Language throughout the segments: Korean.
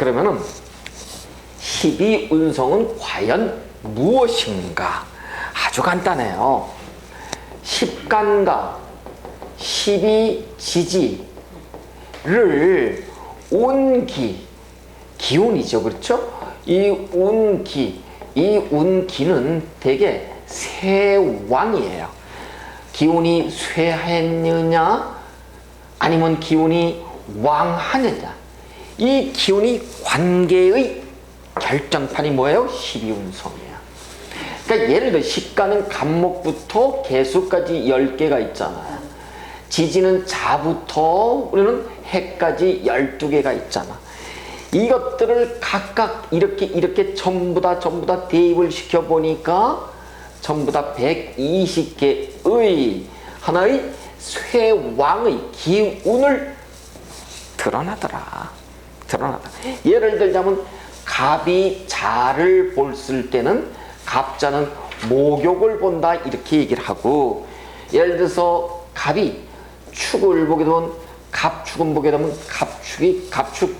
그러면은 12운성은 과연 무엇인가? 아주 간단해요. 10간과 12지지를 운기, 기운이죠. 그렇죠? 이 운기는 되게 쇠왕이에요. 기운이 쇠했느냐 아니면 기운이 왕하느냐, 이 기운이 관계의 결정판이 뭐예요? 12운성이에요. 그러니까 예를 들어 식간은 간목부터 개수까지 10개가 있잖아요. 지지는 자부터 우리는 해까지 12개가 있잖아. 이것들을 각각 이렇게 전부 다 대입을 시켜보니까 전부 다 120개의 하나의 쇠왕의 기운을 드러나더라. 예를 들자면 갑이 자를 볼을 때는 갑자는 목욕을 본다 이렇게 얘기를 하고, 예를 들어서 갑이 축을 보게 되면 갑축은 보게 되면 갑축이 갑축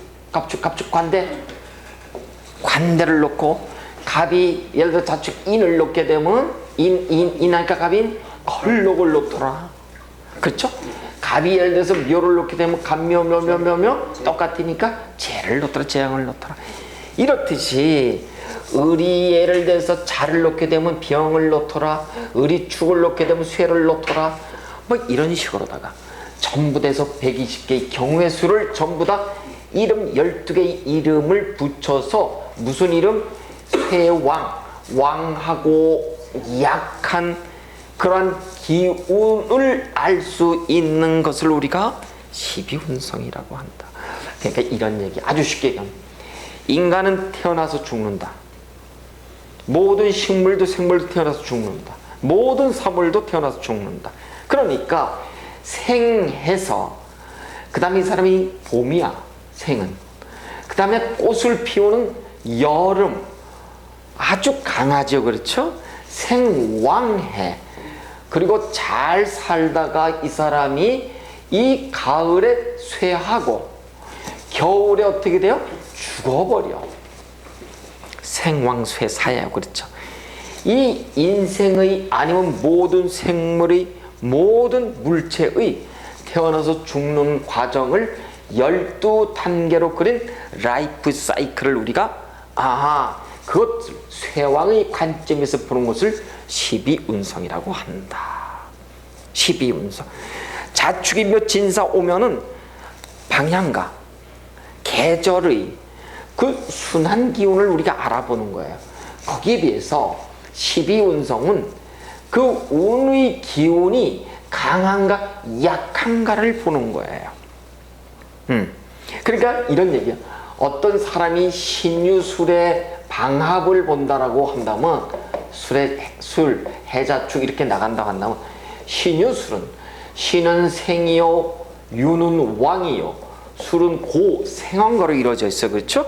관대를 놓고, 갑이 예를 들어 자축 인을 놓게 되면 인하니까 갑인 걸록을 놓더라. 그렇죠? 갑이 예를 들어서 묘를 놓게 되면 갑묘 똑같으니까 재를 놓더라, 재앙을 놓더라. 이렇듯이 을이 예를 들어서 자를 놓게 되면 병을 놓더라, 을이 축을 놓게 되면 쇠를 놓더라, 뭐 이런 식으로다가 전부 돼서 120개의 경우의 수를 전부 다 이름 12개의 이름을 붙여서 무슨 이름? 쇠왕, 왕하고 약한 그러한 기운을 알 수 있는 것을 우리가 12운성이라고 한다. 그러니까 이런 얘기 아주 쉽게 얘기하면, 인간은 태어나서 죽는다. 모든 식물도 생물도 태어나서 죽는다. 모든 사물도 태어나서 죽는다. 그러니까 생해서 그 다음에 이 사람이 봄이야, 생은. 그 다음에 꽃을 피우는 여름, 아주 강하죠. 그렇죠? 생왕해. 그리고 잘 살다가 이 사람이 이 가을에 쇠하고 겨울에 어떻게 돼요? 죽어버려. 생왕쇠사예요. 그렇죠? 이 인생의 아니면 모든 생물의 모든 물체의 태어나서 죽는 과정을 12단계로 그린 라이프 사이클을 우리가 그것을 쇠왕의 관점에서 보는 것을 12운성이라고 한다. 12운성. 자축이며 진사 오면은 방향과 계절의 그 순한 기운을 우리가 알아보는 거예요. 거기에 비해서 12운성은 그 운의 기운이 강한가 약한가를 보는 거예요. 그러니까 이런 얘기야. 어떤 사람이 신유술의 방합을 본다라고 한다면, 술, 해자축 이렇게 나간다고 한다면, 신유술은 신은 생이요, 유는 왕이요, 술은 고, 생원거로 이루어져 있어. 그렇죠?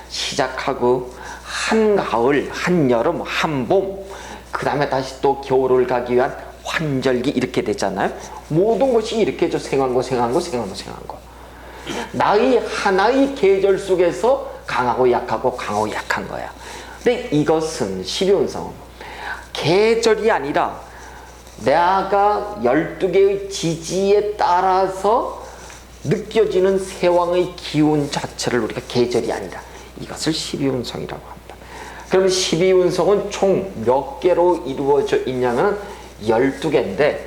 시작하고 한가을, 한여름, 한봄, 그 다음에 다시 또 겨울을 가기 위한 환절기 이렇게 되잖아요. 모든 것이 이렇게 생한거 나의 하나의 계절 속에서 강하고 약하고 강하고 약한 거야. 근데 이것은 12운성은 계절이 아니라 내가 12개의 지지에 따라서 느껴지는 세왕의 기운 자체를 우리가 계절이 아니라 이것을 12운성이라고 한다. 그럼 12운성은 총 몇 개로 이루어져 있냐면 12개인데,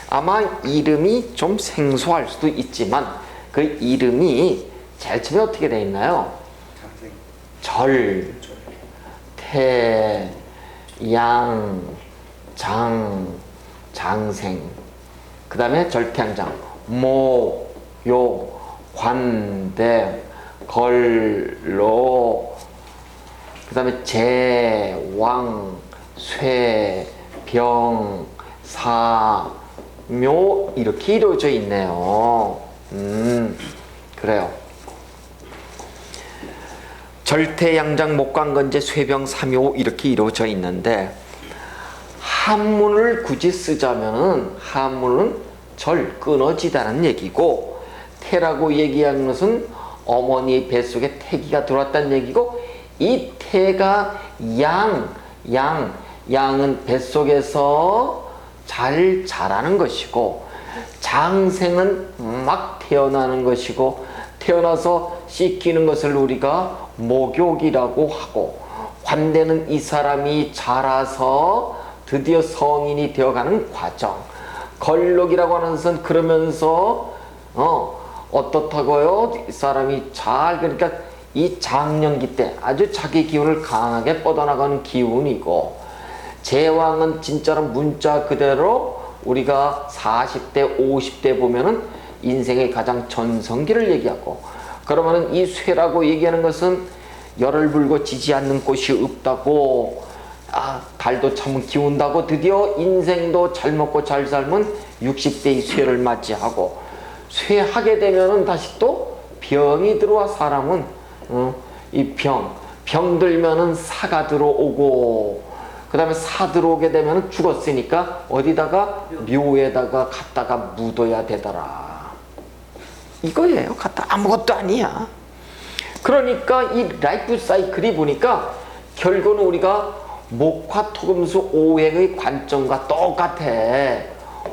아마 이름이 좀 생소할 수도 있지만 그 이름이 제일 처음에 어떻게 되어 있나요? 절, 태, 양, 장, 장생, 그 다음에 절태양장, 모, 요, 관대, 걸로, 그 다음에 재, 왕, 쇠, 병, 사, 묘 이렇게 이루어져 있네요. 그래요. 절태양장 목관건재 쇠병 삼요 이렇게 이루어져 있는데, 한문을 굳이 쓰자면은 한문은 절, 끊어지다는 얘기고, 태라고 얘기하는 것은 어머니 뱃속에 태기가 들어왔다는 얘기고, 이 태가 양은 뱃속에서 잘 자라는 것이고, 장생은 막 태어나는 것이고, 태어나서 씻기는 것을 우리가 목욕이라고 하고, 관대는 이 사람이 자라서 드디어 성인이 되어가는 과정. 걸록이라고 하는 것은 그러면서 어떻다고요? 이 사람이 그러니까 이 장년기 때 아주 자기 기운을 강하게 뻗어나가는 기운이고, 제왕은 진짜로 문자 그대로 우리가 40대 50대 보면은 인생의 가장 전성기를 얘기하고, 그러면은 이 쇠라고 얘기하는 것은 열을 불고 지지 않는 꽃이 없다고, 달도 참 기운다고, 드디어 인생도 잘 먹고 잘 살면 60대의 쇠를 맞이하고, 쇠하게 되면은 다시 또 병이 들어와. 사람은 이 병 들면은 사가 들어오고, 그 다음에 사 들어오게 되면은 죽었으니까 어디다가 묘에다가 갖다가 묻어야 되더라. 이거예요. 갖다 아무것도 아니야. 그러니까 이 라이프 사이클이 보니까 결국은 우리가 목화 토금수 오행의 관점과 똑같아.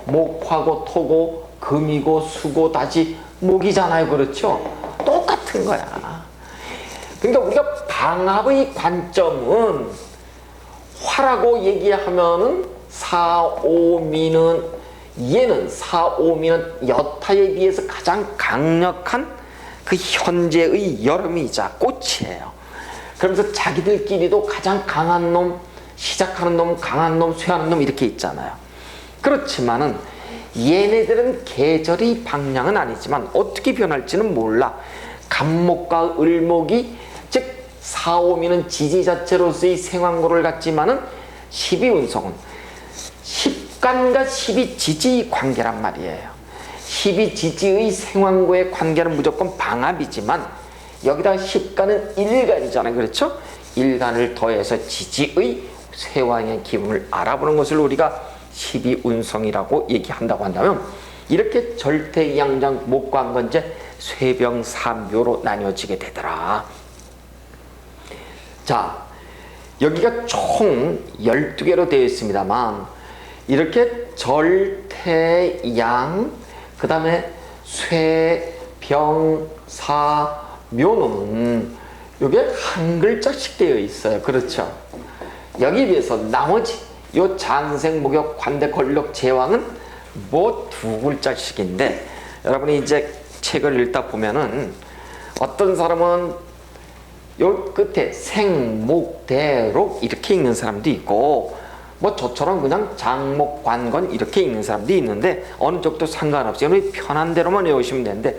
목화고 토고 금이고 수고 다시 목이잖아요. 그렇죠? 똑같은 거야. 그러니까 우리가 방합의 관점은, 화라고 얘기하면은 사오미는, 얘는 사오미는 여타에 비해서 가장 강력한 그 현재의 여름이자 꽃이에요. 그러면서 자기들끼리도 가장 강한 놈, 시작하는 놈, 강한 놈, 쇠하는 놈 이렇게 있잖아요. 그렇지만은 얘네들은 계절의 방향은 아니지만 어떻게 변할지는 몰라. 간목과 을목이, 즉 사오미는 지지 자체로서의 생황고를 갖지만은 12운성은 10간과 12지지의 관계란 말이에요. 12지지의 생황고의 관계는 무조건 방합이지만 여기다 10간은 일간이잖아요. 그렇죠? 일간을 더해서 지지의 쇠왕의 기운을 알아보는 것을 우리가 12운성이라고 얘기한다고 한다면, 이렇게 절대양장 목관건제 쇠병삼묘로 나뉘어지게 되더라. 자, 여기가 총 12개로 되어 있습니다만, 이렇게 절태양, 그 다음에 쇠병사묘는 이게 한 글자씩 되어 있어요. 그렇죠? 여기에 비해서 나머지 요 장생, 목욕, 관대, 걸록, 제왕은 뭐 두 글자씩인데, 여러분이 이제 책을 읽다 보면은 어떤 사람은 요 끝에 생, 목, 대, 록 이렇게 읽는 사람도 있고, 뭐 저처럼 그냥 장목, 관건 이렇게 읽는 사람도 있는데, 어느 쪽도 상관없이 여러분이 편한 대로만 외우시면 되는데,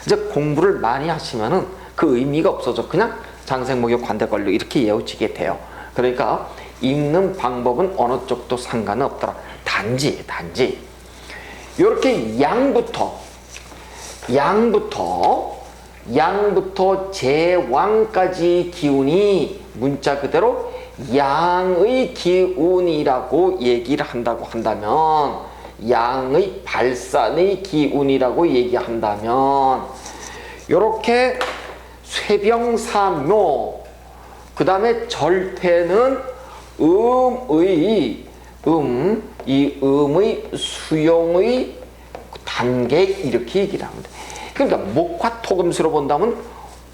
이제 공부를 많이 하시면은 그 의미가 없어져. 그냥 장생, 목욕, 관대, 걸록 이렇게 외워지게 돼요. 그러니까 읽는 방법은 어느 쪽도 상관은 없더라. 단지 이렇게 양부터 제왕까지 기운이 문자 그대로 양의 기운이라고 얘기를 한다고 한다면, 양의 발산의 기운이라고 얘기한다면, 이렇게 쇠병사묘, 그 다음에 절태는 이 음의 수용의 단계 이렇게 얘기를 합니다. 그러니까 목화 토금수로 본다면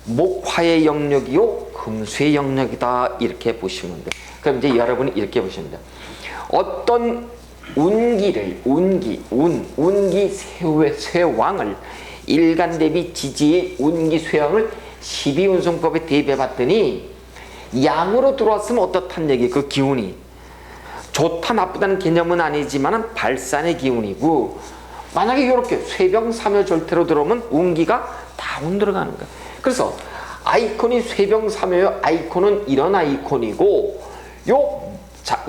목화의 영역이요 금수의 영역이다 이렇게 보시면 돼요. 그럼 이제 여러분이 이렇게 보시면 돼요. 어떤 운기 쇠왕을, 일간 대비 지지의 운기 쇠왕을 12운성법에 대입해 봤더니 양으로 들어왔으면 어떻단 얘기, 그 기운이 좋다 나쁘다는 개념은 아니지만 발산의 기운이고, 만약에 이렇게 쇠병사묘 절태로 들어오면 운기가 다운 들어가는 거야. 그래서 아이콘이 쇠병사묘의 아이콘은 이런 아이콘이고, 요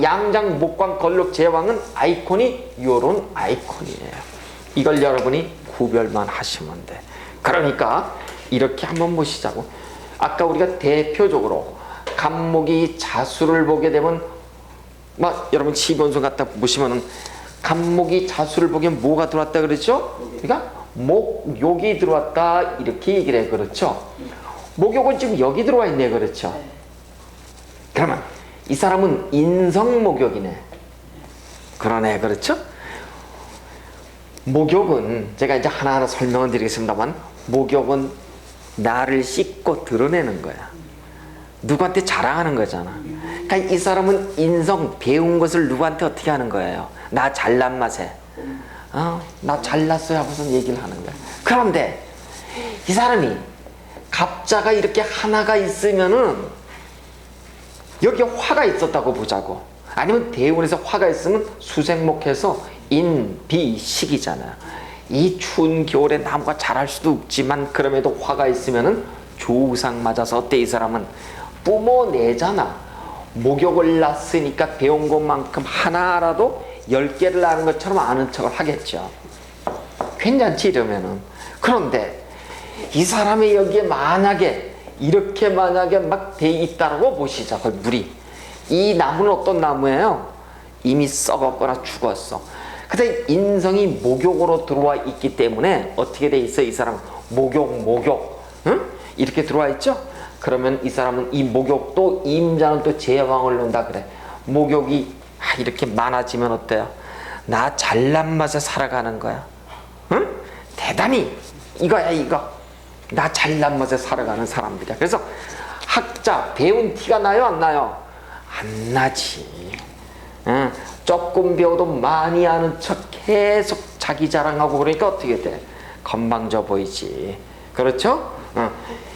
양장 목관 걸록 제왕은 아이콘이 요런 아이콘이에요. 이걸 여러분이 구별만 하시면 돼. 그러니까 이렇게 한번 보시자고. 아까 우리가 대표적으로 간목이 자수를 보게 되면, 여러분 12운성 갖다 보시면은 간목이 자수를 보기엔 뭐가 들어왔다 그랬죠? 그러니까 목욕이 들어왔다 이렇게 얘기를 해. 그렇죠? 목욕은 지금 여기 들어와 있네. 그렇죠? 그러면 이 사람은 인성목욕이네. 그러네. 그렇죠? 목욕은 제가 이제 하나하나 설명을 드리겠습니다만, 목욕은 나를 씻고 드러내는 거야. 누구한테 자랑하는 거잖아. 그러니까 이 사람은 인성, 배운 것을 누구한테 어떻게 하는 거예요? 나 잘난 맛에 나 잘났어요 하고서 얘기를 하는 거야. 그런데 이 사람이 갑자가 이렇게 하나가 있으면은 여기 화가 있었다고 보자고. 아니면 대운에서 화가 있으면 수생목해서 인비식이잖아요. 이 추운 겨울에 나무가 자랄 수도 없지만 그럼에도 화가 있으면은 조상 맞아서 어때? 이 사람은 뿜어내잖아. 목욕을 났으니까 배운 것만큼 하나라도 10개를 아는 것처럼 아는 척을 하겠죠. 괜찮지 이러면은. 그런데 이 사람이 여기에 만약에 이렇게 만약에 막 돼 있다라고 보시자. 거의 물이. 이 나무는 어떤 나무예요? 이미 썩었거나 죽었어. 근데 인성이 목욕으로 들어와 있기 때문에 어떻게 돼 있어? 이 사람 목욕 응? 이렇게 들어와 있죠? 그러면 이 사람은 이 목욕도, 임자는 또 제왕을 논다 그래. 목욕이 이렇게 많아지면 어때요? 나 잘난 맛에 살아가는 거야. 응? 대단히 이거야 이거. 나 잘난 맛에 살아가는 사람들이야. 그래서 학자, 배운 티가 나요 안 나요? 안 나지. 응? 조금 배워도 많이 아는 척 계속 자기 자랑하고 그러니까 어떻게 돼? 건방져 보이지. 그렇죠?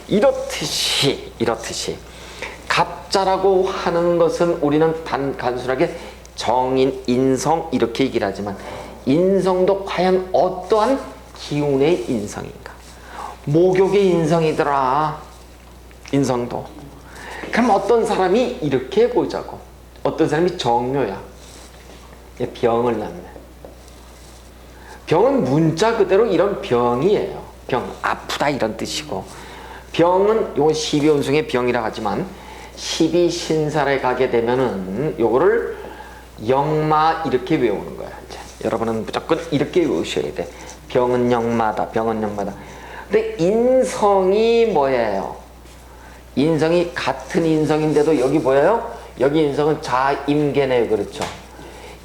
이렇듯이 갑자라고 하는 것은 우리는 단순하게 정인, 인성 이렇게 얘기를 하지만 인성도 과연 어떠한 기운의 인성인가? 목욕의 인성이더라. 인성도. 그럼 어떤 사람이 이렇게 보자고. 어떤 사람이 정묘야. 병을 낳네. 병은 문자 그대로 이런 병이에요. 병, 아프다 이런 뜻이고, 병은 요건 12운승의 병이라 하지만 12신살에 가게 되면은 요거를 영마 이렇게 외우는 거야. 이제 여러분은 무조건 이렇게 외우셔야 돼. 병은 영마다, 병은 영마다. 근데 인성이 뭐예요? 인성이 같은 인성인데도 여기 뭐예요? 여기 인성은 자임계네요. 그렇죠?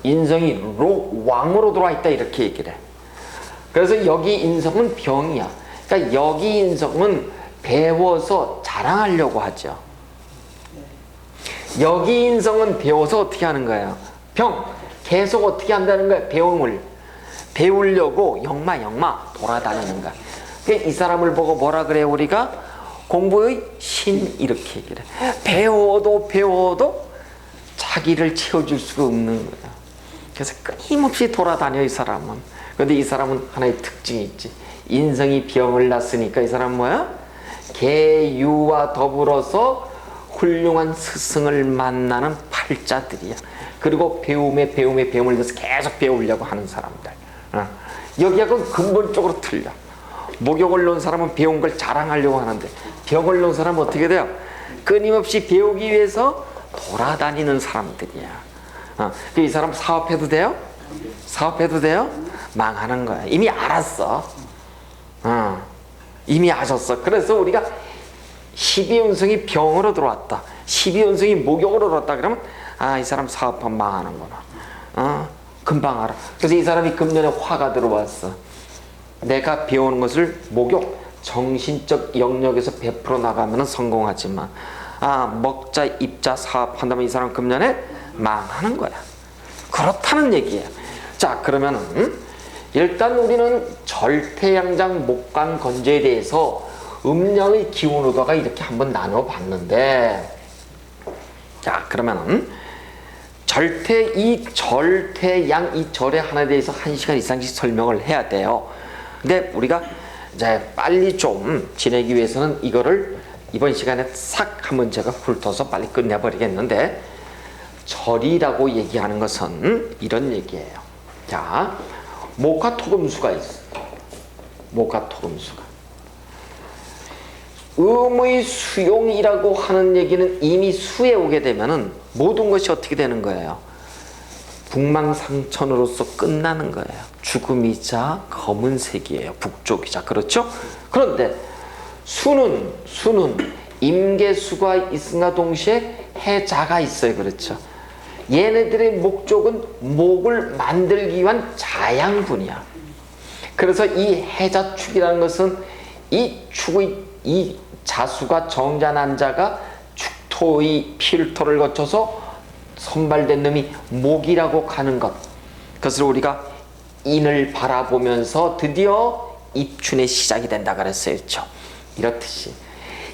인성이 왕으로 들어와 있다 이렇게 얘기를 해. 그래서 여기 인성은 병이야. 그러니까 여기 인성은 배워서 자랑하려고 하죠. 여기 인성은 배워서 어떻게 하는 거예요? 병, 계속 어떻게 한다는 거야? 배우려고 영마 돌아다니는 거야. 그러니까 이 사람을 보고 뭐라 그래요? 우리가 공부의 신 이렇게 얘기를 해. 배워도 자기를 채워줄 수가 없는 거야. 그래서 끊임없이 돌아다녀 이 사람은. 그런데 이 사람은 하나의 특징이 있지. 인성이 병을 낳았으니까 이 사람은 뭐야? 계유와 더불어서 훌륭한 스승을 만나는 팔자들이야. 그리고 배움에 배움을 넣어서 계속 배우려고 하는 사람들. 여기하고는 근본적으로 틀려. 목욕을 놓은 사람은 배운 걸 자랑하려고 하는데, 병을 놓은 사람은 어떻게 돼요? 끊임없이 배우기 위해서 돌아다니는 사람들이야. 이 사람 사업해도 돼요? 사업해도 돼요? 망하는 거야. 이미 알았어. 이미 아셨어. 그래서 우리가 12운성이 병으로 들어왔다, 12운성이 목욕으로 들어왔다 그러면 이 사람 사업하면 망하는구나. 금방 알아. 그래서 이 사람이 금년에 화가 들어왔어. 내가 배우는 것을 목욕, 정신적 영역에서 베풀어 나가면 성공하지만 먹자 입자 사업한다면 이 사람 금년에 망하는 거야. 그렇다는 얘기예요. 자, 그러면은 일단 우리는 절태양장 목간 건조에 대해서 음양의 기운으로다가 이렇게 한번 나눠 봤는데, 자, 그러면은 이 절태양 이 절의 하나에 대해서 1시간 이상씩 설명을 해야 돼요. 근데 우리가 이제 빨리 좀 지내기 위해서는 이거를 이번 시간에 싹 한번 제가 훑어서 빨리 끝내버리겠는데, 절이라고 얘기하는 것은 이런 얘기예요. 자, 목화토금수가 있어. 목화토금수가. 음의 수용이라고 하는 얘기는 이미 수에 오게 되면은 모든 것이 어떻게 되는 거예요? 북망상천으로서 끝나는 거예요. 죽음이자 검은색이에요. 북쪽이자. 그렇죠? 그런데 수는 임계수가 있음과 동시에 해자가 있어요. 그렇죠? 얘네들의 목적은 목을 만들기 위한 자양분이야. 그래서 이 해자축이라는 것은 이 축의 이 자수가 정자난 자가 축토의 필터를 거쳐서 선발된 놈이 목이라고 가는 것. 그것을 우리가 인을 바라보면서 드디어 입춘의 시작이 된다 그랬어요. 그렇죠? 이렇듯이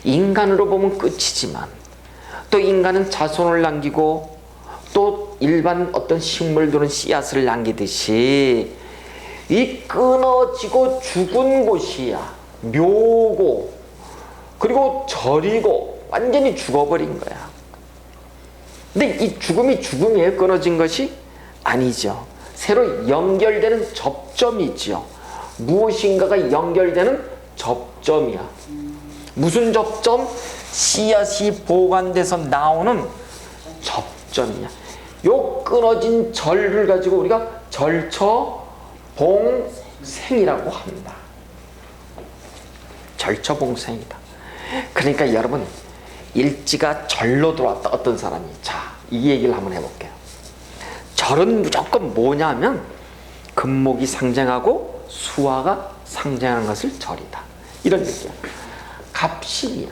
인간으로 보면 끝이지만 또 인간은 자손을 남기고 또 일반 어떤 식물들은 씨앗을 남기듯이 이 끊어지고 죽은 곳이야. 묘고 그리고 절이고 완전히 죽어버린 거야. 근데 이 죽음이 죽음이에요? 끊어진 것이? 아니죠. 새로 연결되는 접점이지요. 무엇인가가 연결되는 접점이야. 무슨 접점? 씨앗이 보관돼서 나오는 접점이야. 요 끊어진 절을 가지고 우리가 절처봉생이라고 합니다. 절처봉생이다. 그러니까 여러분, 일지가 절로 들어왔다. 어떤 사람이. 자, 이 얘기를 한번 해볼게요. 절은 무조건 뭐냐면 금목이 상징하고 수화가 상징하는 것을 절이다. 이런 얘기야. 갑신이야.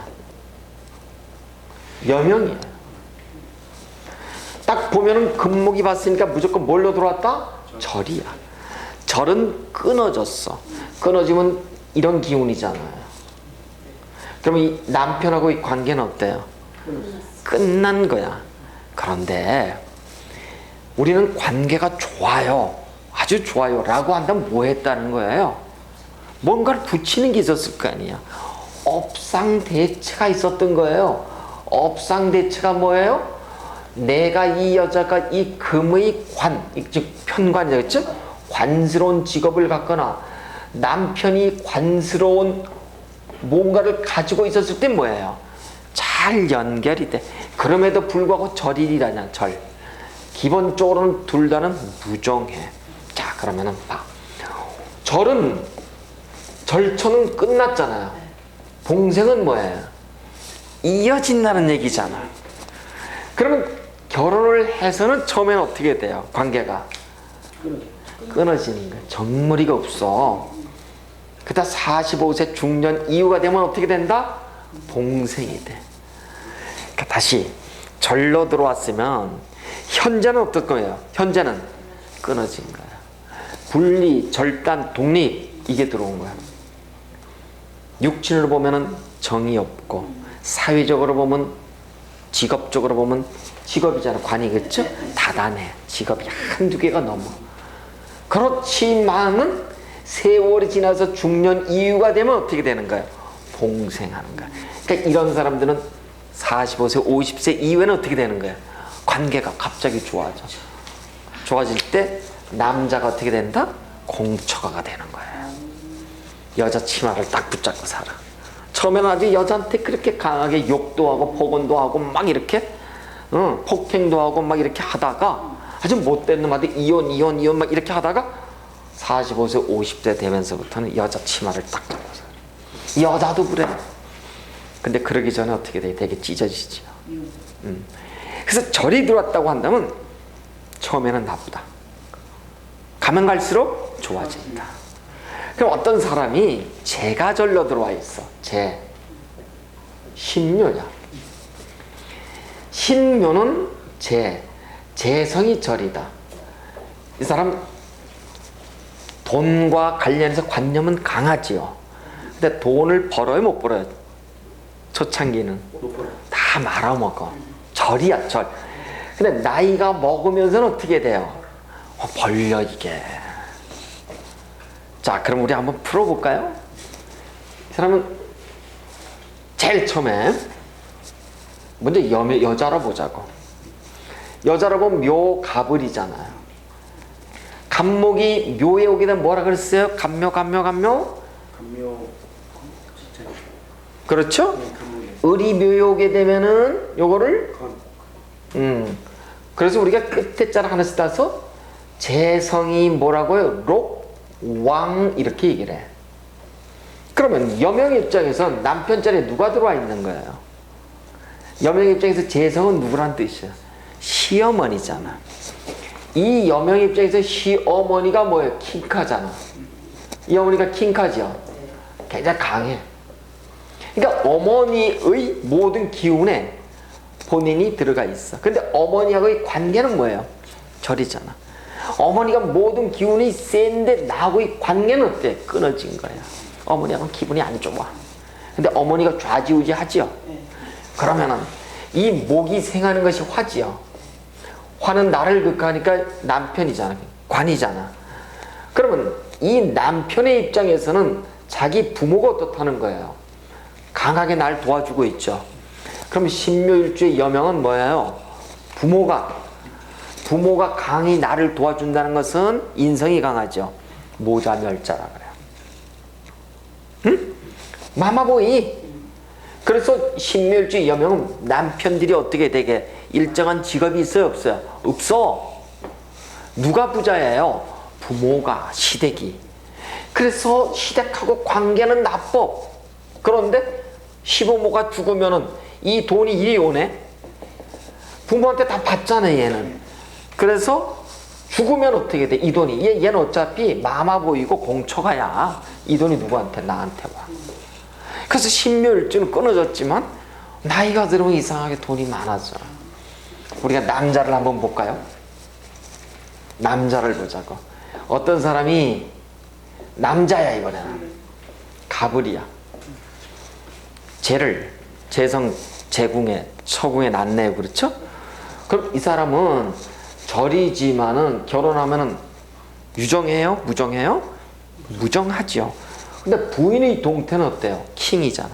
여명이야. 딱 보면은 금목이 봤으니까 무조건 뭘로 들어왔다? 절이야. 절은 끊어졌어. 끊어지면 이런 기운이잖아요. 그러면 이 남편하고의 관계는 어때요? 끝난 거야. 그런데 우리는 관계가 좋아요. 아주 좋아요. 라고 한다면 뭐 했다는 거예요? 뭔가를 붙이는 게 있었을 거 아니에요. 업상대체가 있었던 거예요. 업상대체가 뭐예요? 내가 이 여자가 이 금의 관, 즉 편관이겠죠? 관스러운 직업을 갖거나 남편이 관스러운 뭔가를 가지고 있었을 때 뭐예요? 잘 연결이 돼. 그럼에도 불구하고 절이라냐, 절. 기본적으로는 둘 다는 무정해. 자, 그러면은 봐. 절은, 절처는 끝났잖아요. 봉생은 뭐예요? 이어진다는 얘기잖아. 그러면 결혼을 해서는 처음에는 어떻게 돼요? 관계가 끊어지는 거예요. 정머리가 없어. 그다 45세 중년 이후가 되면 어떻게 된다? 봉생이 돼. 그러니까 다시 절로 들어왔으면 현재는 어떨 거예요? 현재는 끊어진 거야. 분리, 절단, 독립 이게 들어온 거야. 육친으로 보면은 정이 없고 사회적으로 보면 직업적으로 보면 직업이잖아. 관이겠죠? 다단해. 직업이 한두 개가 넘어. 그렇지만은 세월이 지나서 중년 이후가 되면 어떻게 되는 거예요? 봉생하는 거야. 그러니까 이런 사람들은 45세, 50세 이후에는 어떻게 되는 거예요? 관계가 갑자기 좋아져. 좋아질 때 남자가 어떻게 된다? 공처가가 되는 거예요. 여자 치마를 딱 붙잡고 살아. 처음에는 아주 여자한테 그렇게 강하게 욕도 하고 폭언도 하고 막 이렇게 폭행도 하고 막 이렇게 하다가 아주 못된 놈한테 이혼 막 이렇게 하다가 45세 50대 되면서부터는 여자 치마를 딱 잡고 살아. 여자도 그래. 근데 그러기 전에 어떻게 돼? 되게 찢어지죠. 그래서 절이 들어왔다고 한다면 처음에는 나쁘다. 가면 갈수록 좋아진다. 그럼 어떤 사람이 재가 절로 들어와 있어. 재. 신묘야. 신묘는 재. 재성이 절이다. 이 사람 돈과 관련해서 관념은 강하지요. 근데 돈을 벌어요, 못 벌어요? 초창기는 다 말아먹어. 절이야, 절. 근데 나이가 먹으면서는 어떻게 돼요? 벌려 이게. 자, 그럼 우리 한번 풀어볼까요? 이 사람은 제일 처음에 먼저 여자로 보자고. 여자로 보면 묘갑을이잖아요. 갑목이 묘에 오게 되면 뭐라 그랬어요? 갑묘. 그렇죠? 을이 묘에 오게 되면은 요거를 그래서 우리가 끝에 자를 하나씩 따서 재성이 뭐라고요? 록, 왕 이렇게 얘기를 해. 그러면 여명 입장에서 남편 자리에 누가 들어와 있는 거예요? 여명 입장에서 재성은 누구란 뜻이야? 시어머니잖아. 이 여명 입장에서 시어머니가 뭐예요? 킹카잖아. 이 어머니가 킹카죠. 굉장히 강해. 그러니까 어머니의 모든 기운에 본인이 들어가 있어. 근데 어머니하고의 관계는 뭐예요? 절이잖아. 어머니가 모든 기운이 센데 나하고의 관계는 어때? 끊어진 거야. 어머니하고는 기분이 안 좋아. 근데 어머니가 좌지우지 하지요. 그러면은 이 목이 생하는 것이 화지요. 화는 나를 극하니까 남편이잖아. 관이잖아. 그러면 이 남편의 입장에서는 자기 부모가 어떻다는 거예요? 강하게 날 도와주고 있죠. 그럼 신묘일주의 여명은 뭐예요? 부모가 강히 나를 도와준다는 것은 인성이 강하죠. 모자멸자라 그래요. 응? 마마보이. 그래서 신묘일주의 여명은 남편들이 어떻게 되게 일정한 직업이 있어요? 없어요? 없어. 누가 부자예요? 부모가, 시댁이. 그래서 시댁하고 관계는 나빠. 그런데 시부모가 죽으면은 이 돈이 이리 오네. 부모한테 다 받잖아 얘는. 그래서 죽으면 어떻게 돼? 이 돈이 얘는 어차피 마마 보이고 공처가야. 이 돈이 누구한테? 나한테 와. 그래서 신묘일주는 끊어졌지만 나이가 들으면 이상하게 돈이 많아져. 우리가 남자를 한번 볼까요? 남자를 보자고. 어떤 사람이 남자야 이번에는 가불이야. 재성 재궁에 처궁에 낳네요. 그렇죠? 그럼 이 사람은 절이지만은 결혼하면은 유정해요? 무정해요? 무정하지요. 근데 부인의 동태는 어때요? 킹이잖아.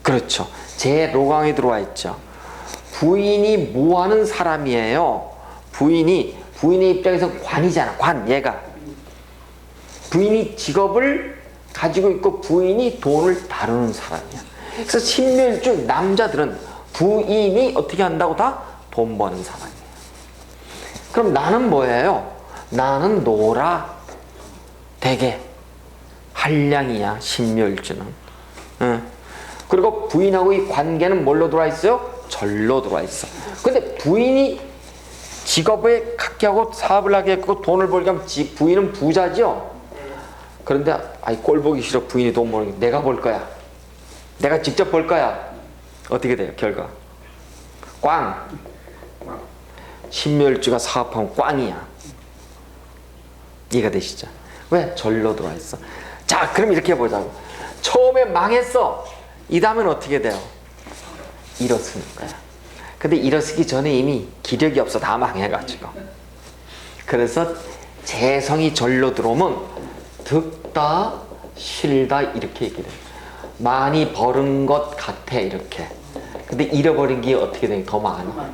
그렇죠. 재로강에 들어와 있죠. 부인이 뭐하는 사람이에요? 부인의 입장에서 관이잖아. 관, 얘가. 부인이 직업을 가지고 있고 부인이 돈을 다루는 사람이야. 그래서 신묘일주 남자들은 부인이 어떻게 한다고 다 돈 버는 사람이에요. 그럼 나는 뭐예요? 나는 노라. 되게 한량이야. 신묘일주는. 그리고 부인하고의 관계는 뭘로 들어와 있어요? 절로 들어와 있어. 근데 부인이 직업에 갖게 하고 사업을 하게 하고 돈을 벌게 하면 부인은 부자죠? 그런데 꼴 보기 싫어. 부인이 돈 버는 게 내가 벌 거야. 내가 직접 벌 거야. 어떻게 돼요? 결과 꽝. 신묘일주가 사업하면 꽝이야. 이해가 되시죠? 왜? 절로 들어와 있어. 자, 그럼 이렇게 해보자고. 처음에 망했어. 이 다음엔 어떻게 돼요? 일어서는 거야. 근데 일어서기 전에 이미 기력이 없어. 다 망해가지고. 그래서 재성이 절로 들어오면 득다 실다 이렇게 얘기를 해요. 많이 벌은 것 같아 이렇게. 근데 잃어버린 게 어떻게 되니? 더 많아.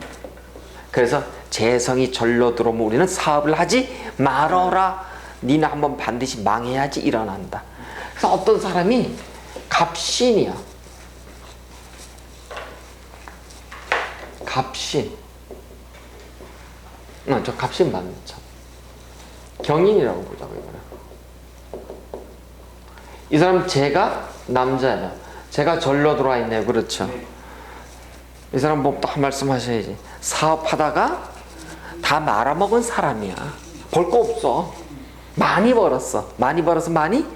그래서 재성이 절로 들어오면 우리는 사업을 하지 말어라. 니는 한번 반드시 망해야지 일어난다. 그래서 어떤 사람이 갑신이야. 갑신. 저 갑신 맞는 참. 경인이라고 보자고 이거는. 이 사람 제가 남자예요. 제가 절로 들어와 있네요. 그렇죠. 이 사람 뭐 또 한 말씀 하셔야지. 사업하다가 다 말아먹은 사람이야. 벌 거 없어. 많이 벌었어. 많이 벌어서 많이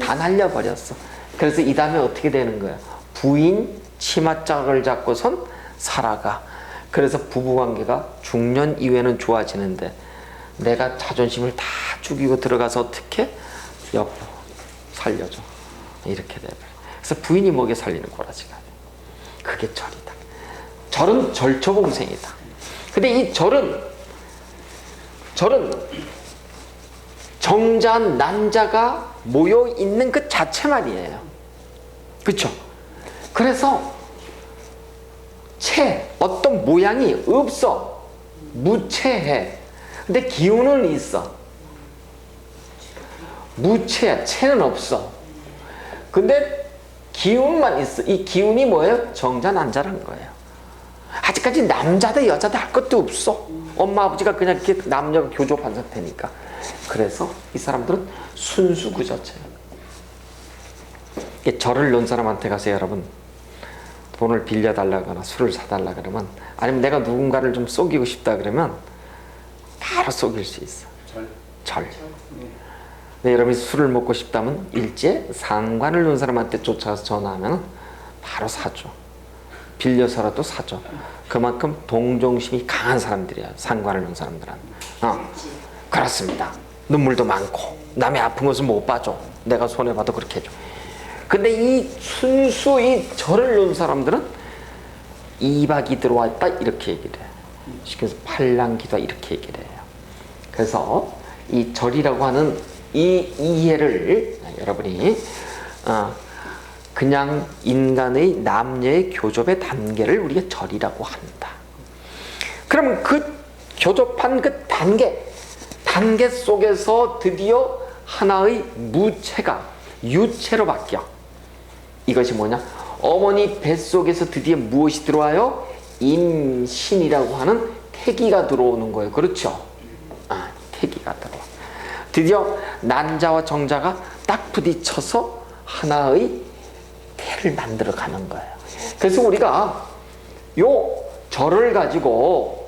다 날려버렸어. 그래서 이 다음에 어떻게 되는 거야? 부인 치맛짝을 잡고선 살아가. 그래서 부부관계가 중년 이후에는 좋아지는데 내가 자존심을 다 죽이고 들어가서 어떻게? 여보 살려줘. 이렇게 돼. 그래서 부인이 먹여 살리는 꼬라지가 돼. 그게 절이다. 절은 절초봉생이다. 근데 이 절은 정자한 난자가 모여 있는 그 자체 말이에요. 그렇죠? 그래서 어떤 모양이 없어. 무체해. 근데 기운은 있어. 무체야. 체는 없어. 근데 기운만 있어. 이 기운이 뭐예요? 정자 난자라는 거예요. 아직까지 남자다 여자다 할 것도 없어. 엄마 아버지가 그냥 이렇게 남녀가 교조한 상태니까. 그래서 이 사람들은 순수 그 자체예요. 절을 놓은 사람한테 가서 여러분 돈을 빌려달라거나 술을 사달라 그러면, 아니면 내가 누군가를 좀 속이고 싶다 그러면 바로 속일 수 있어. 절. 근데 여러분이 술을 먹고 싶다면 일제 상관을 놓은 사람한테 쫓아가서 전화하면 바로 사줘. 빌려서라도 사줘. 그만큼 동정심이 강한 사람들이야, 상관을 놓은 사람들은. 그렇습니다. 눈물도 많고 남의 아픈 것을 못 봐줘. 내가 손해봐도 그렇게 해줘. 근데 이 순수 이 절을 놓은 사람들은 이박이 들어왔다 이렇게 얘기를 해요. 쉽게 해서 팔랑기다 이렇게 얘기를 해요. 그래서 이 절이라고 하는 이 이해를 여러분이 그냥 인간의 남녀의 교접의 단계를 우리가 절이라고 한다. 그러면 그 교접한 그 단계 속에서 드디어 하나의 무체가 유체로 바뀌어. 이것이 뭐냐? 어머니 뱃속에서 드디어 무엇이 들어와요? 임신이라고 하는 태기가 들어오는 거예요. 그렇죠? 태기가 들어와. 드디어 난자와 정자가 딱 부딪혀서 하나의 태를 만들어 가는 거예요. 그래서 우리가 요 절을 가지고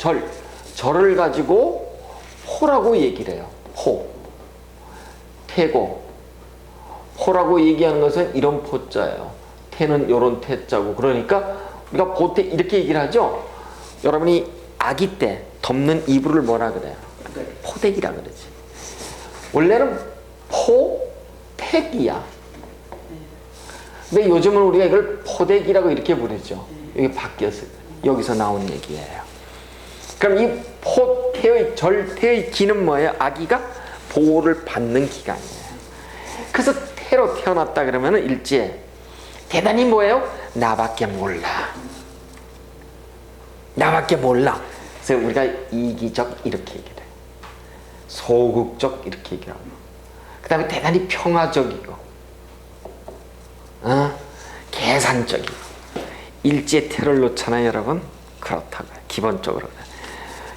절을 가지고 호라고 얘기를 해요. 태고. 호라고 얘기하는 것은 이런 포자예요. 태는 요런 태자고. 그러니까 우리가 보태 이렇게 얘기를 하죠. 여러분이 아기 때 덮는 이불을 뭐라 그래요? 포대기라 그러지. 원래는 포태기야. 근데 요즘은 우리가 이걸 포대기라고 이렇게 부르죠. 여기 바뀌었어요. 여기서 나온 얘기예요. 그럼 이 포태의 절태의 기는 뭐예요? 아기가 보호를 받는 기간이에요. 그래서 태로 태어났다 그러면은 일제 대단히 뭐예요? 나밖에 몰라. 그래서 우리가 이기적 이렇게 얘기를 해요. 소극적 이렇게 얘기를 하고, 그 다음에 대단히 평화적이고 계산적이고. 일제 태를 놓잖아요 여러분. 그렇다고요. 기본적으로.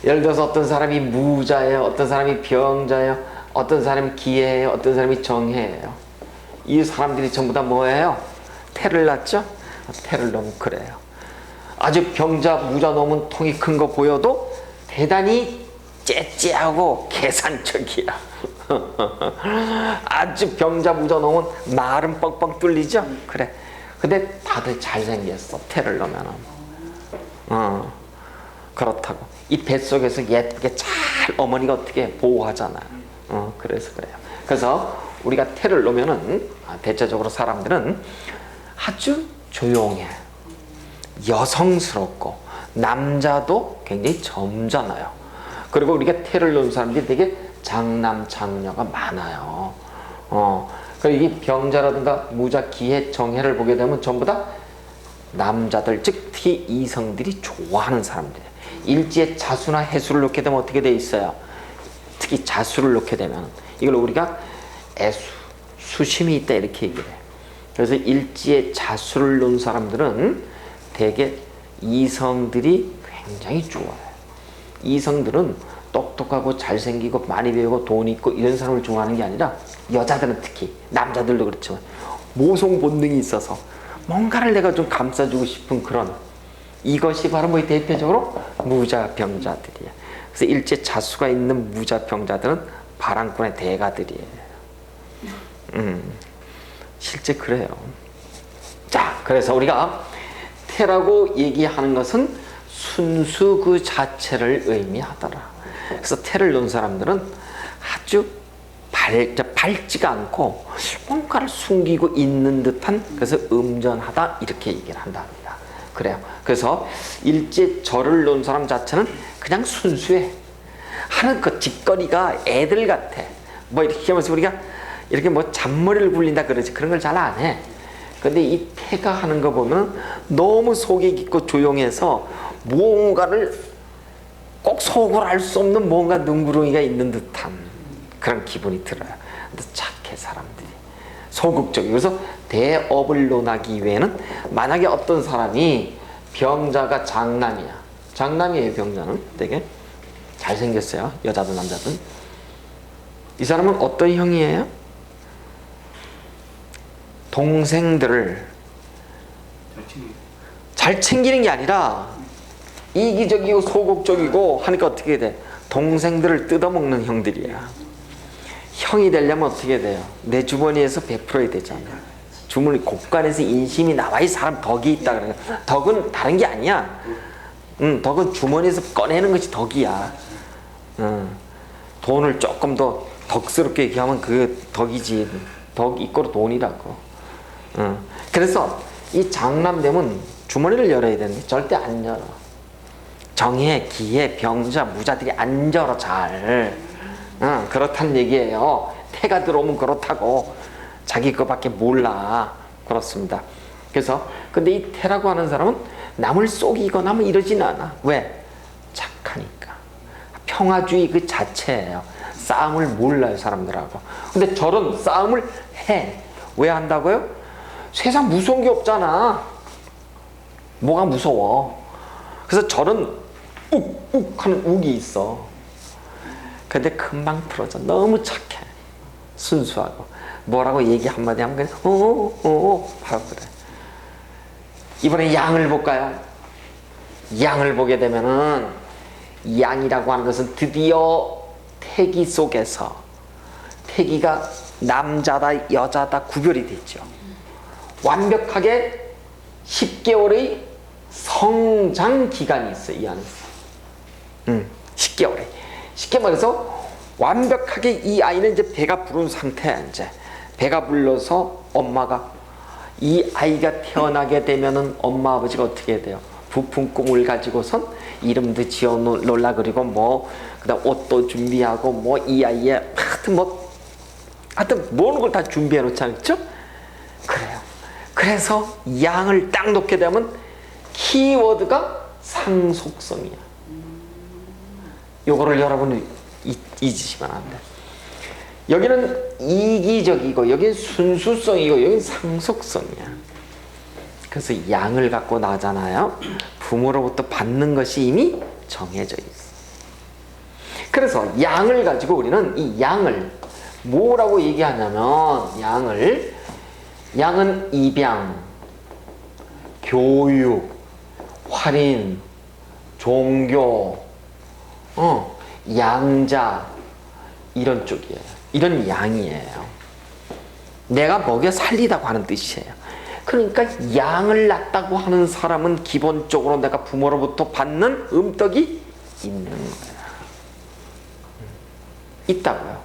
예를 들어서 어떤 사람이 무자예요, 어떤 사람이 병자예요, 어떤 사람이 기해예요, 어떤 사람이 정해예요. 이 사람들이 전부 다 뭐예요? 태를 낳죠? 태를 놓으면 그래요. 아주 병자 무자 놓으면 통이 큰 거 보여도 대단히 째째하고 계산적이야. 아주 병자 무자 놓으면 말은 뻥뻥 뚫리죠? 그래. 근데 다들 잘생겼어, 태를 놓으면. 그렇다고. 이 뱃속에서 예쁘게 잘 어머니가 어떻게 보호하잖아요. 그래서 그래요. 그래서 우리가 태를 놓으면은 대체적으로 사람들은 아주 조용해. 여성스럽고, 남자도 굉장히 점잖아요. 그리고 우리가 태를 놓은 사람들이 되게 장남, 장녀가 많아요. 그리고 이 병자라든가 무자, 기해, 정해를 보게 되면 전부 다 남자들, 즉 특히 이성들이 좋아하는 사람들이에요. 일지에 자수나 해수를 놓게 되면 어떻게 돼 있어요? 특히 자수를 놓게 되면 이걸 우리가 애수, 수심이 있다 이렇게 얘기를 해요. 그래서 일지에 자수를 놓은 사람들은 대개 이성들이 굉장히 좋아요. 이성들은 똑똑하고 잘생기고 많이 배우고 돈 있고 이런 사람을 좋아하는 게 아니라, 여자들은 특히, 남자들도 그렇지만 모성 본능이 있어서 뭔가를 내가 좀 감싸주고 싶은 그런, 이것이 바로 뭐 대표적으로 무자병자들이에요. 그래서 일제 자수가 있는 무자병자들은 바람꾼의 대가들이에요. 실제 그래요. 자, 그래서 우리가 태라고 얘기하는 것은 순수 그 자체를 의미하더라. 그래서 태를 놓은 사람들은 아주 밝지가 않고 뭔가를 숨기고 있는 듯한, 그래서 음전하다 이렇게 얘기를 한답니다. 그래요. 그래서 일제 절을 놓은 사람 자체는 그냥 순수해. 하는 그 짓거리가 애들 같아. 뭐 이렇게 하면서 우리가 이렇게 뭐 잔머리를 굴린다 그러지, 그런 걸 잘 안 해. 근데 이 태가 하는 거 보면 너무 속이 깊고 조용해서 무언가를 꼭 속으로 알 수 없는 뭔가 능구렁이가 있는 듯한 그런 기분이 들어요. 근데 착해, 사람들이. 소극적이고. 그래서 대업을 논하기 위해는 만약에 어떤 사람이 병자가 장남이야. 장남이에요. 병자는 되게 잘생겼어요. 여자든 남자든. 이 사람은 어떤 형이에요? 동생들을 잘 챙기는 게 아니라 이기적이고 소극적이고 하니까 어떻게 돼? 동생들을 뜯어먹는 형들이야. 형이 되려면 어떻게 돼요? 내 주머니에서 베풀어야 되잖아. 주머니 곳간에서 인심이 나와. 이 사람 덕이 있다 그래. 덕은 다른 게 아니야. 덕은 주머니에서 꺼내는 것이 덕이야. 돈을 조금 더 덕스럽게 얘기하면 그게 덕이지. 덕 이꼬르 돈이라고. 그래서 이 장남되면 주머니를 열어야 되는데 절대 안 열어. 정해, 기해, 병자, 무자들이 안 열어 잘. 그렇다는 얘기예요. 태가 들어오면 그렇다고. 자기 거밖에 몰라. 그렇습니다. 그래서 근데 이 태라고 하는 사람은 남을 속이거나 뭐 이러진 않아. 왜? 착하니까. 평화주의 그 자체예요. 싸움을 몰라요 사람들하고. 근데 저런 싸움을 해. 왜 한다고요? 세상 무서운 게 없잖아. 뭐가 무서워? 그래서 저런 욱욱 하는 욱이 있어. 근데 금방 풀어져. 너무 착해. 순수하고. 뭐라고 얘기 한마디 하면 그냥 바로 그래. 이번에 양을 볼까요? 양을 보게 되면은 양이라고 하는 것은 드디어 태기 속에서 태기가 남자다 여자다 구별이 됐죠. 완벽하게 10개월의 성장 기간이 있어요. 이 안에서 10개월에 쉽게 말해서 완벽하게 이 아이는 이제 배가 부른 상태야. 이제 배가 불러서 엄마가 이 아이가 태어나게 되면은 엄마 아버지가 어떻게 돼요? 부푼 꿈을 가지고선 이름도 지어 놓으려 그리고 뭐 그다음 옷도 준비하고 뭐 이 아이의 하여튼 모든 걸 다 준비해 놓지 않죠? 그래요. 그래서 양을 딱 놓게 되면 키워드가 상속성이야. 요거를 여러분이 잊으시면 안 돼. 여기는 이기적이고 여기는 순수성이고 여기는 상속성이야. 그래서 양을 갖고 나잖아요. 부모로부터 받는 것이 이미 정해져 있어. 그래서 양을 가지고 우리는 이 양을 뭐라고 얘기하냐면 양은 입양, 교육, 활인, 종교, 양자 이런 쪽이에요. 이런 양이에요. 내가 먹여 살리다고 하는 뜻이에요. 그러니까 양을 낳았다고 하는 사람은 기본적으로 내가 부모로부터 받는 음덕이 있는 거야. 있다고요.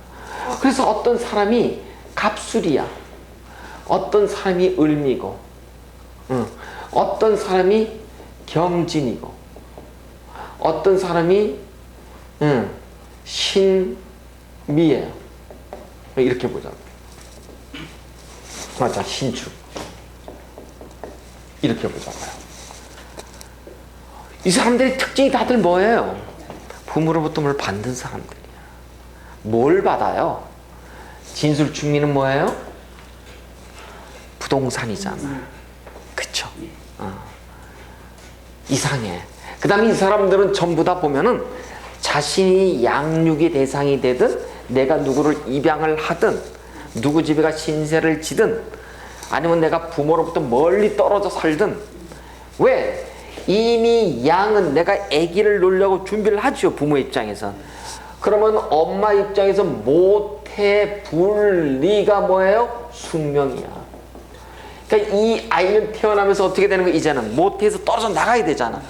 그래서 어떤 사람이 갑술이야. 어떤 사람이 을미고, 어떤 사람이 경진이고, 어떤 사람이 신미예요. 이렇게 보자. 맞아, 신축. 이렇게 보자고요. 이 사람들의 특징이 다들 뭐예요? 부모로부터 뭘 받는 사람들이야. 뭘 받아요? 진술충미는 뭐예요? 부동산이잖아. 그쵸? 이상해. 그 다음에 이 사람들은 전부 다 보면은 자신이 양육의 대상이 되든 내가 누구를 입양을 하든 누구 집에가 신세를 지든 아니면 내가 부모로부터 멀리 떨어져 살든 왜? 이미 양은 내가 아기를 놓으려고 준비를 하죠. 부모 입장에서. 그러면 엄마 입장에서 모태 분리가 뭐예요? 숙명이야. 그러니까 이 아이는 태어나면서 어떻게 되는 거야? 이제는 모태에서 떨어져 나가야 되잖아.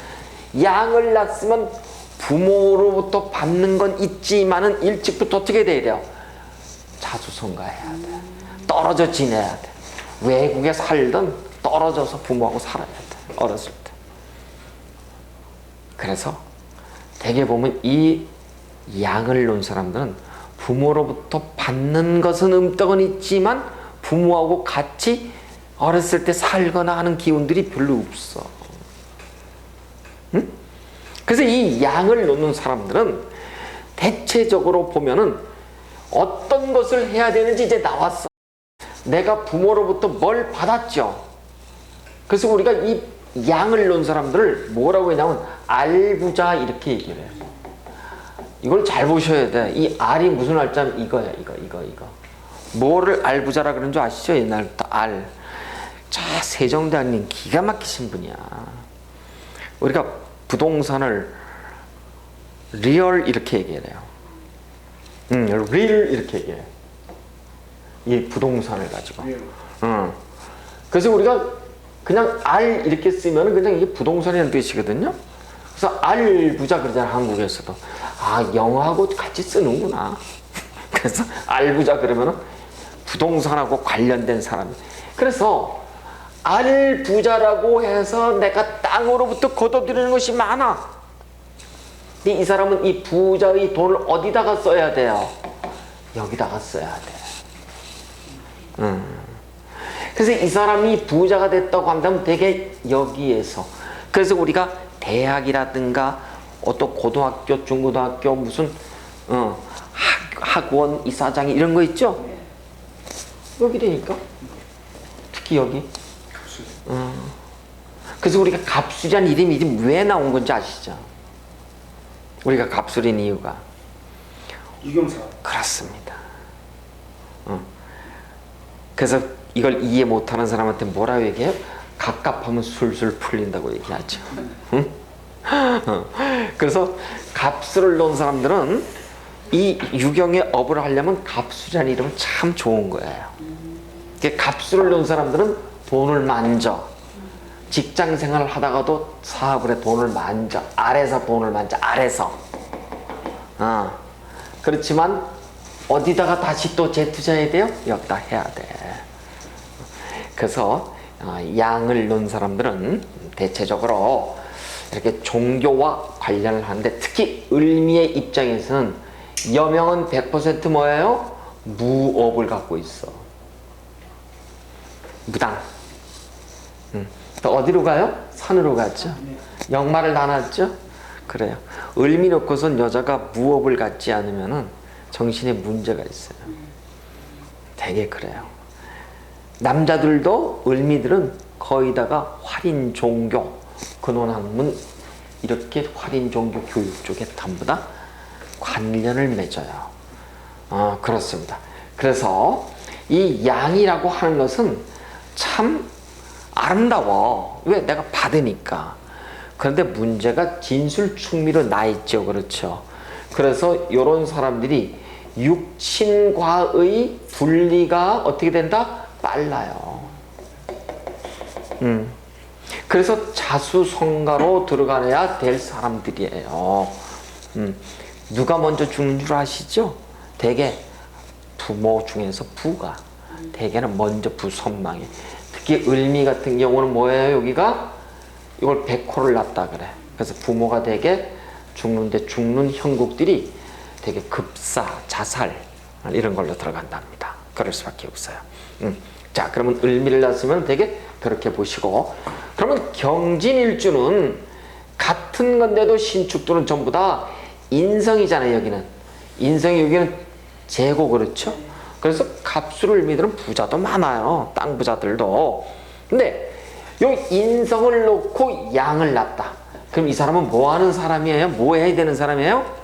양을 낳았으면 부모로부터 받는 건 있지만은 일찍부터 어떻게 돼야 돼요? 자수성가해야 돼. 떨어져 지내야 돼. 외국에 살든 떨어져서 부모하고 살아야 돼. 어렸을 때. 그래서 대개 보면 이 양을 놓은 사람들은 부모로부터 받는 것은 음덕은 있지만 부모하고 같이 어렸을 때 살거나 하는 기운들이 별로 없어. 응? 그래서 이 양을 놓는 사람들은 대체적으로 보면은 어떤 것을 해야 되는지 이제 나왔어. 내가 부모로부터 뭘 받았죠. 그래서 우리가 이 양을 놓은 사람들을 뭐라고 했냐면 알부자 이렇게 얘기를 해요. 이걸 잘 보셔야 돼. 이 알이 무슨 알자면 이거야. 이거. 뭐를 알부자라 그런 줄 아시죠? 옛날부터 알. 자, 세종대왕님 기가 막히신 분이야. 우리가 부동산을 리얼 이렇게 얘기해요. 리얼 이렇게 얘기해요. 이 부동산을 가지고. 그래서 우리가 그냥 알 이렇게 쓰면 그냥 이게 부동산이라는 뜻이거든요. 그래서 알부자 그러잖아, 한국에서도. 아, 영어하고 같이 쓰는구나. 그래서 알부자 그러면은 부동산하고 관련된 사람. 그래서 알부자라고 해서 내가 땅으로부터 거둬들이는 것이 많아. 근데 이 사람은 이 부자의 돈을 어디다가 써야 돼요? 여기다가 써야 돼. 그래서 이 사람이 부자가 됐다고 한다면 되게 여기에서. 그래서 우리가 대학이라든가 어떤 고등학교, 중고등학교 무슨 학원 이사장이 이런 거 있죠? 여기 되니까. 특히 여기. 그래서 우리가 갑수리란 이름이 왜 나온 건지 아시죠? 우리가 갑수린 이유가 유경사. 그렇습니다. 그래서 이걸 이해 못하는 사람한테 뭐라고 얘기해요? 갑갑하면 술술 풀린다고 얘기하죠. 응? 그래서 갑수를 놓은 사람들은 이 유경의 업을 하려면 갑수라는 이름은 참 좋은 거예요. 갑수를 놓은 사람들은 돈을 만져. 직장 생활을 하다가도 사업을 해 돈을 만져. 아래서 돈을 만져. 아래서. 그렇지만 어디다가 다시 또 재투자해야 돼요? 여기다 해야 돼. 그래서 양을 놓은 사람들은 대체적으로 이렇게 종교와 관련을 하는데, 특히 을미의 입장에서는 여명은 100% 뭐예요? 무업을 갖고 있어. 무당. 어디로 가요? 산으로 갔죠. 역마를 나눴죠. 그래요. 을미 놓고선 여자가 무업을 갖지 않으면은 정신에 문제가 있어요. 되게 그래요. 남자들도 을미들은 거의다가 활인 종교, 근원학문 이렇게 활인 종교 교육 쪽에 전부 다 관련을 맺어요. 그렇습니다. 그래서 이 양이라고 하는 것은 참 아름다워. 왜? 내가 받으니까. 그런데 문제가 진술충미로 나 있죠. 그렇죠. 그래서 이런 사람들이 육친과의 분리가 어떻게 된다? 빨라요. 그래서 자수성가로 들어가야 될 사람들이에요. 누가 먼저 죽는 줄 아시죠? 대개 부모 중에서 부가 대개는 먼저 부선망해. 특히 을미 같은 경우는 뭐예요? 여기가 이걸 백호를 낳았다 그래. 그래서 부모가 되게 죽는데 죽는 형국들이 되게 급사, 자살 이런 걸로 들어간답니다. 그럴 수밖에 없어요. 자, 그러면 을미를 낳았으면 되게 그렇게 보시고, 그러면 경진일주는 같은 건데도 신축들은 전부 다 인성이잖아요. 여기는 인성이, 여기는 재고. 그렇죠. 그래서 갑술을미들은 부자도 많아요. 땅 부자들도. 근데 여기 인성을 놓고 양을 낳았다. 그럼 이 사람은 뭐 하는 사람이에요? 뭐 해야 되는 사람이에요?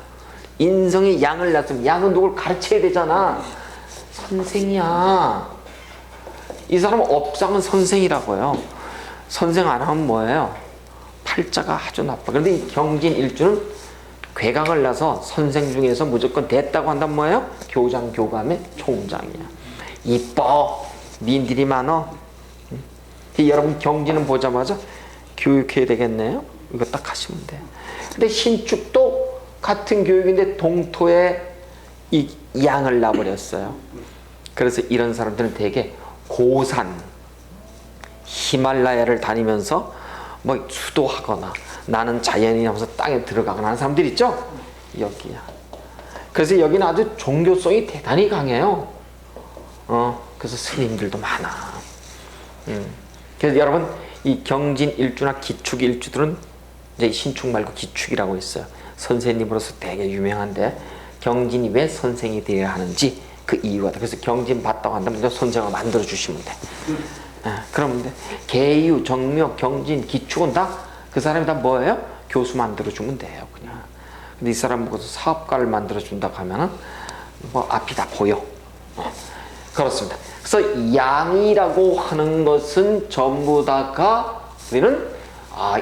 인성이 양을 낳았으면 양은 누굴 가르쳐야 되잖아. 선생이야. 이 사람은 업상은 선생이라고요. 선생 안 하면 뭐예요? 팔자가 아주 나빠. 그런데 이 경진일주는 괴강을 나서 선생 중에서 무조건 됐다고 한다면 뭐예요? 교장, 교감의 총장이야. 이뻐. 미인들이 많어. 여러분 경진은 보자마자 교육해야 되겠네요. 이거 딱 하시면 돼. 근데 신축도 같은 교육인데 동토에 이 양을 놔버렸어요. 그래서 이런 사람들은 되게 고산, 히말라야를 다니면서 뭐 수도하거나 나는 자연인 하면서 땅에 들어가거나 하는 사람들 있죠? 여기야. 그래서 여기는 아주 종교성이 대단히 강해요. 그래서 스님들도 많아. 그래서 여러분 이 경진일주나 기축일주들은 이제 신축 말고 기축이라고 있어요. 선생님으로서 되게 유명한데 경진이 왜 선생이 되어야 하는지 그 이유가 돼. 그래서 경진 봤다고 한다면 선생을 만들어 주시면 돼. 그러면 돼. 계유, 정묘, 경진, 기축은 다 그 사람이 다 뭐예요? 교수 만들어주면 돼요, 그냥. 근데 이 사람 보고서 사업가를 만들어준다 하면은 뭐 앞이 다 보여. 그렇습니다. 그래서 양이라고 하는 것은 전부 다가 우리는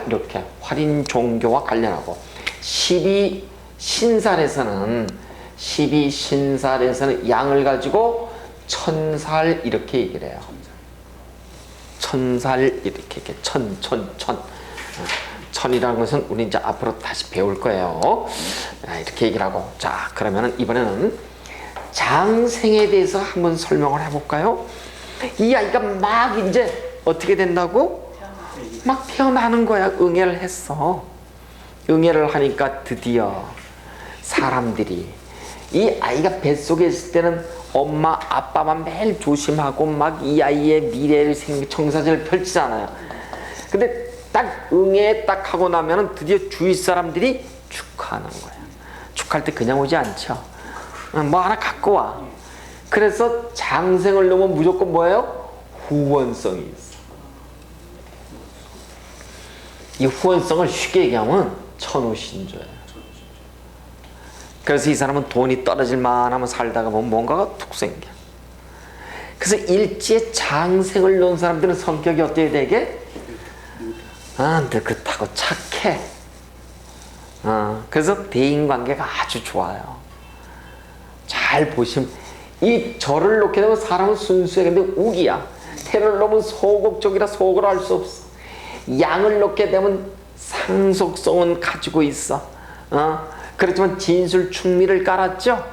이렇게 활인 종교와 관련하고 12신살에서는 양을 가지고 천살 이렇게 얘기를 해요. 천살 이렇게 천. 천이라는 것은 우리 이제 앞으로 다시 배울 거예요. 이렇게 얘기를 하고, 자 그러면은 이번에는 장생에 대해서 한번 설명을 해볼까요? 이 아이가 막 이제 어떻게 된다고? 막 태어나는 거야. 응애를 했어. 응애를 하니까 드디어 사람들이, 이 아이가 뱃속에 있을 때는 엄마 아빠만 매일 조심하고 막 이 아이의 미래를 청사진을 펼치잖아요. 근데 딱 응애 딱 하고 나면은 드디어 주위 사람들이 축하하는 거야. 축하할 때 그냥 오지 않죠. 뭐 하나 갖고 와. 그래서 장생을 넣으면 무조건 뭐예요? 후원성이 있어. 이 후원성을 쉽게 얘기하면 천우신조예요. 그래서 이 사람은 돈이 떨어질 만하면 살다가 보면 뭔가가 툭 생겨. 그래서 일지에 장생을 놓은 사람들은 성격이 어때야 되게? 느긋하고 착해. 그래서 대인관계가 아주 좋아요. 잘 보시면 이 절을 놓게 되면 사람은 순수해. 근데 우기야. 태를 놓으면 소극적이라 소극을 할 수 없어. 양을 놓게 되면 상속성은 가지고 있어. 그렇지만 진술 충미를 깔았죠.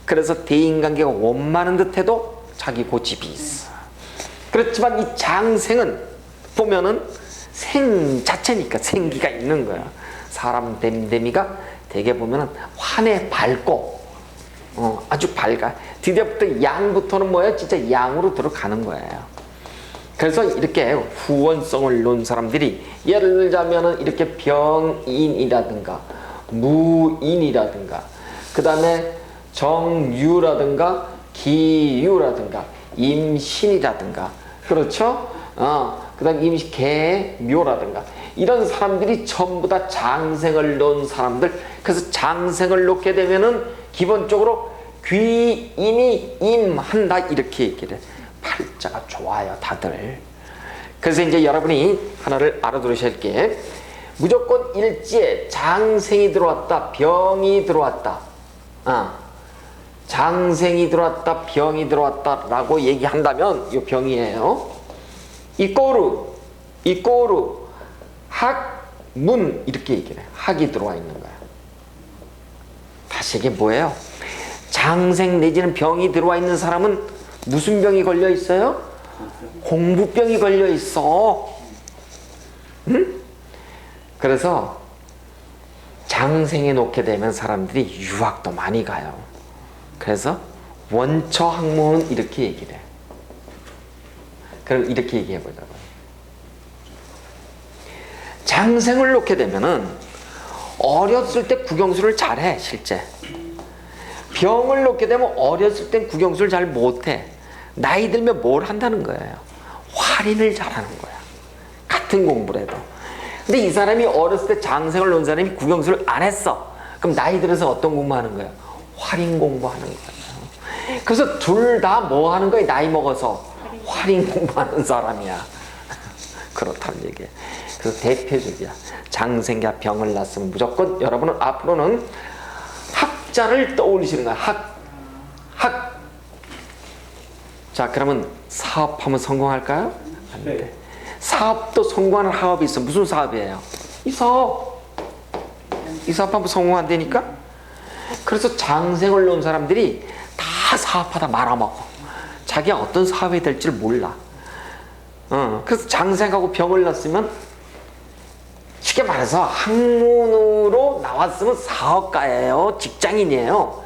그래서 대인관계가 원만한 듯해도 자기 고집이 있어. 그렇지만 이 장생은 보면은 생 자체니까 생기가 있는 거야. 사람 됨됨이가 되게 보면은 환해 밝고 아주 밝아. 드디어부터 양부터는 뭐예요? 진짜 양으로 들어가는 거예요. 그래서 이렇게 후원성을 놓은 사람들이 예를 들자면은 이렇게 병인이라든가 무인이라든가 그 다음에 정유라든가 기유라든가 임신이라든가 그렇죠? 그 다음에 임신계묘라든가 이런 사람들이 전부 다 장생을 놓은 사람들. 그래서 장생을 놓게 되면은 기본적으로 귀인이 임한다 이렇게 얘기를 해. 팔자가 좋아요 다들. 그래서 이제 여러분이 하나를 알아두셔야 할 게, 무조건 일지에 장생이 들어왔다 병이 들어왔다 장생이 들어왔다 병이 들어왔다 라고 얘기한다면 이 병이에요. 이꼬르 학문 이렇게 얘기를 해. 학이 들어와 있는 거야. 다시 이게 뭐예요? 장생 내지는 병이 들어와 있는 사람은 무슨 병이 걸려 있어요? 공부병이 걸려 있어. 응? 그래서 장생에 놓게 되면 사람들이 유학도 많이 가요. 그래서 원처학문은 이렇게 얘기를 해. 그럼 이렇게 얘기해 보자고요. 장생을 놓게 되면은 어렸을 때 국영수를 잘해 실제. 병을 놓게 되면 어렸을 땐 국영수를 잘 못해. 나이 들면 뭘 한다는 거예요? 활인을 잘하는 거야. 같은 공부를 해도. 근데 이 사람이 어렸을 때 장생을 놓은 사람이 국영수를 안 했어. 그럼 나이 들어서 어떤 공부하는 거예요? 활인 공부하는 거예요. 그래서 둘 다 뭐 하는 거예요? 나이 먹어서 활인 공부하는 사람이야. 그렇다는 얘기예요. 그래서 대표적이야. 장생과 병을 낳았으면 무조건 여러분은 앞으로는 학자를 떠올리시는 거야. 학. 자, 그러면 사업하면 성공할까요? 안 돼. 네. 사업도 성공하는 사업이 있어. 무슨 사업이에요? 이 사업하면 성공 안 되니까? 그래서 장생을 놓은 사람들이 다 사업하다 말아먹어. 자기가 어떤 사업이 될지를 몰라. 그래서 장생하고 병을 낳았으면 쉽게 말해서 학문으로 나왔으면 사업가예요. 직장인이에요.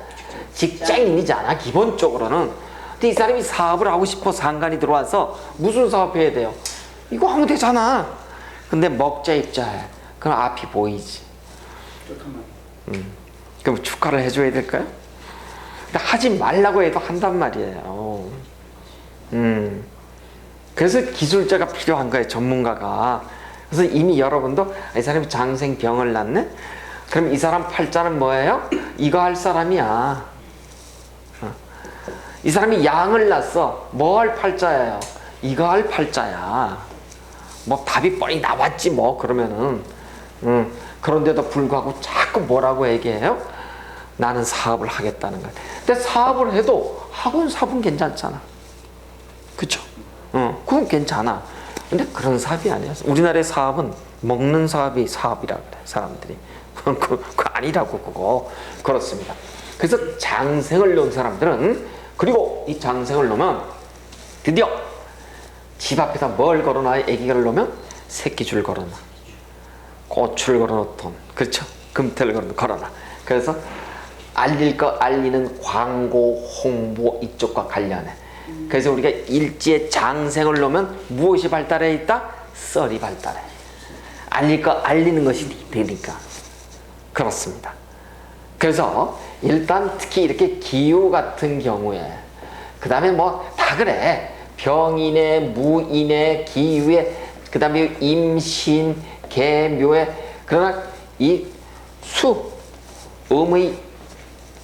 직장인이잖아 기본적으로는. 근데 이 사람이 사업을 하고 싶어 상관이 들어와서 무슨 사업 해야 돼요? 이거 하면 되잖아. 근데 먹자 입자해. 그럼 앞이 보이지. 그럼 축하를 해줘야 될까요? 근데 하지 말라고 해도 한단 말이에요. 그래서 기술자가 필요한 거예요, 전문가가. 그래서 이미 여러분도 이 사람이 장생병을 낳네? 그럼 이 사람 팔자는 뭐예요? 이거 할 사람이야. 이 사람이 양을 낳았어. 뭐 할 팔자예요? 이거 할 팔자야. 뭐 답이 뻔히 나왔지 뭐 그러면은. 그런데도 불구하고 자꾸 뭐라고 얘기해요? 나는 사업을 하겠다는 거야. 근데 사업을 해도 학원 사업은 괜찮잖아. 그쵸? 그건 괜찮아. 근데 그런 사업이 아니야. 우리나라의 사업은 먹는 사업이 사업이라고 그래, 사람들이. 그거 아니라고, 그거. 그렇습니다. 그래서 장생을 놓은 사람들은, 그리고 이 장생을 놓으면 드디어 집 앞에다 뭘 걸어놔? 애기를 놓으면 새끼줄 걸어놔. 고추를 걸어놓던, 그렇죠? 금태를 걸어놔. 그래서 알릴 거 알리는 광고, 홍보 이쪽과 관련해. 그래서 우리가 일지에 장생을 놓으면 무엇이 발달해 있다? 썰이 발달해. 알릴 거 알리는 것이 되니까. 그렇습니다. 그래서 일단 특히 이렇게 기후 같은 경우에, 그 다음에 뭐 다 그래. 병인에, 무인에, 기후에, 그 다음에 임신, 계묘에. 그러나 이 음의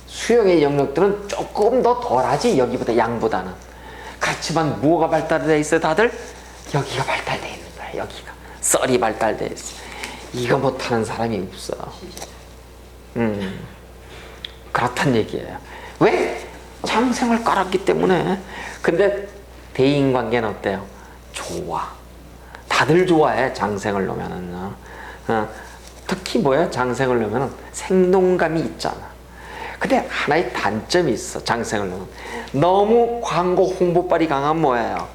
수용의 영역들은 조금 더 덜하지, 여기보다, 양보다는. 그렇지만 뭐가 발달되어 있어요, 다들? 여기가 발달되어 있는 거야, 여기가. 썰이 발달되어 있어. 이거 못하는 사람이 없어. 그렇단 얘기예요. 왜? 장생을 깔았기 때문에. 근데 대인관계는 어때요? 좋아. 다들 좋아해, 장생을 놓으면은. 특히 뭐야? 장생을 놓으면은 생동감이 있잖아. 근데 하나의 단점이 있어, 장생을 놓으면. 너무 광고 홍보빨이 강한 뭐예요?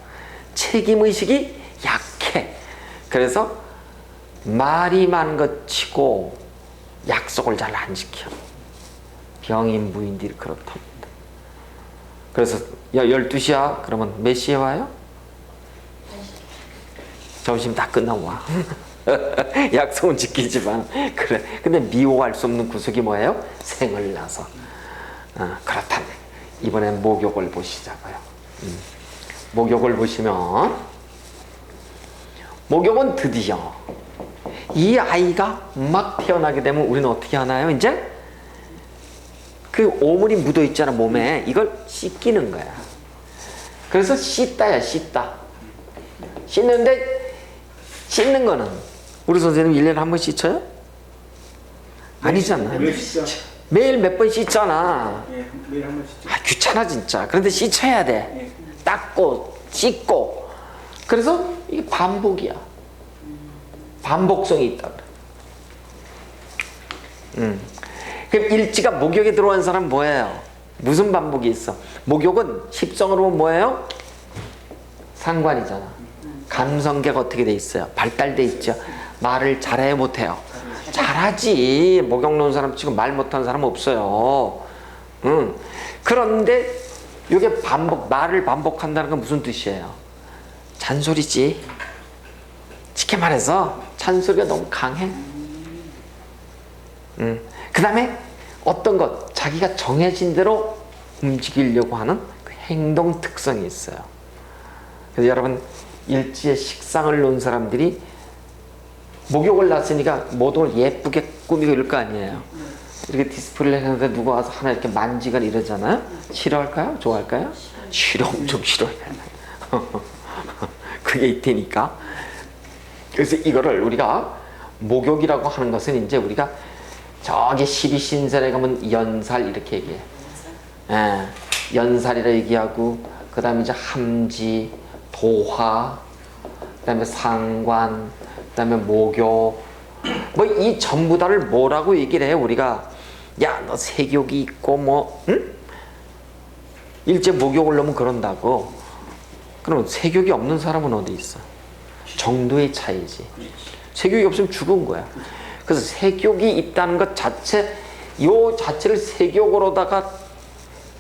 책임의식이 약해. 그래서 말이 많은 것 치고 약속을 잘 안 지켜. 병인 무인들이 그렇답니다. 그래서 야, 12시야? 그러면 몇 시에 와요? 점심 다 끝나고 와. 약속은 지키지만. 그래. 근데 미워할 수 없는 구석이 뭐예요? 생을 낳아서. 그렇다면 이번엔 목욕을 보시자고요. 목욕을 보시면, 목욕은 드디어 이 아이가 막 태어나게 되면 우리는 어떻게 하나요? 이제 그 오물이 묻어 있잖아, 몸에. 이걸 씻기는 거야. 그래서 씻다야, 씻다. 씻는데, 씻는 거는 우리 선생님 1년에 한 번 씻어요? 아니잖아. 매일 몇 번 씻잖아. 예, 매일 한 번 씻죠. 귀찮아 진짜. 그런데 씻어야 돼. 닦고 씻고. 그래서 이게 반복이야. 반복성이 있다 그래. 그럼 일지가 목욕에 들어온 사람은 뭐예요? 무슨 반복이 있어? 목욕은 십성으로 보면 뭐예요? 상관이잖아. 감성계가 어떻게 돼 있어요? 발달돼 있죠. 말을 잘해요, 못해요? 잘하지. 목욕 놓은 사람 치고 말 못하는 사람 없어요. 그런데 이게 말을 반복한다는 건 무슨 뜻이에요? 잔소리지. 쉽게 말해서 잔소리가 너무 강해. 그 다음에 어떤 것, 자기가 정해진 대로 움직이려고 하는 그 행동 특성이 있어요. 그래서 여러분, 일지에 식상을 놓은 사람들이 목욕을 놨으니까 모든 걸 예쁘게 꾸미고 이럴 거 아니에요. 이렇게 디스플레이를 했는데 누가 와서 하나 이렇게 만지거나 이러잖아요. 싫어할까요? 좋아할까요? 싫어, 엄청 싫어해. 그게 있다니까. 그래서 이거를 우리가 목욕이라고 하는 것은 이제 우리가 저기 12신설에 가면 연살 이렇게 얘기해. 예, 연살이라 얘기하고, 그 다음에 이제 함지, 도화, 그 다음에 상관, 그 다음에 목욕, 뭐 이 전부 다를 뭐라고 얘기를 해요, 우리가. 야, 너 세욕이 있고 뭐, 응? 일제 목욕을 넣으면 그런다고. 그럼 세욕이 없는 사람은 어디 있어? 정도의 차이지. 세욕이 없으면 죽은 거야. 그래서 세욕이 있다는 것 자체, 요 자체를 세욕으로다가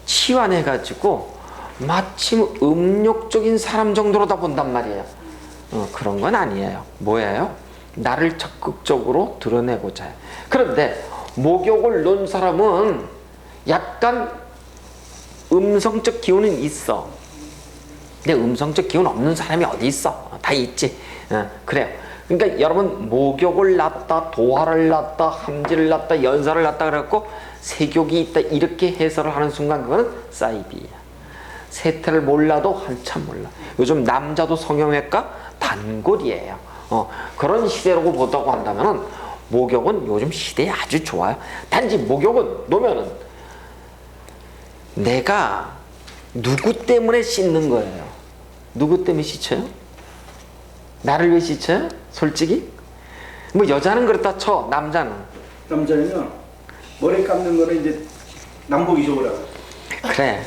치환해가지고 마침 음욕적인 사람 정도로 다 본단 말이에요. 그런 건 아니에요. 뭐예요? 나를 적극적으로 드러내고자 해요. 그런데 목욕을 놓은 사람은 약간 음성적 기운은 있어. 근데 음성적 기운 없는 사람이 어디 있어? 다 있지. 그래요. 그러니까 여러분 목욕을 놨다, 도화를 놨다, 함지를 놨다, 연사를 놨다 그래갖고 세욕이 있다 이렇게 해설을 하는 순간 그거는 사이비야. 세태를 몰라도 한참 몰라. 요즘 남자도 성형외과 단골이에요. 그런 시대라고 보다고 한다면은 목욕은 요즘 시대에 아주 좋아요. 단지 목욕은 놓으면은 내가 누구 때문에 씻는 거예요. 누구 때문에 씻어요? 나를 위해 씻어요? 솔직히? 뭐 여자는 그렇다 쳐. 남자는 남자는요 머리 감는 거는 이제 남복 잊어버려요. 그래.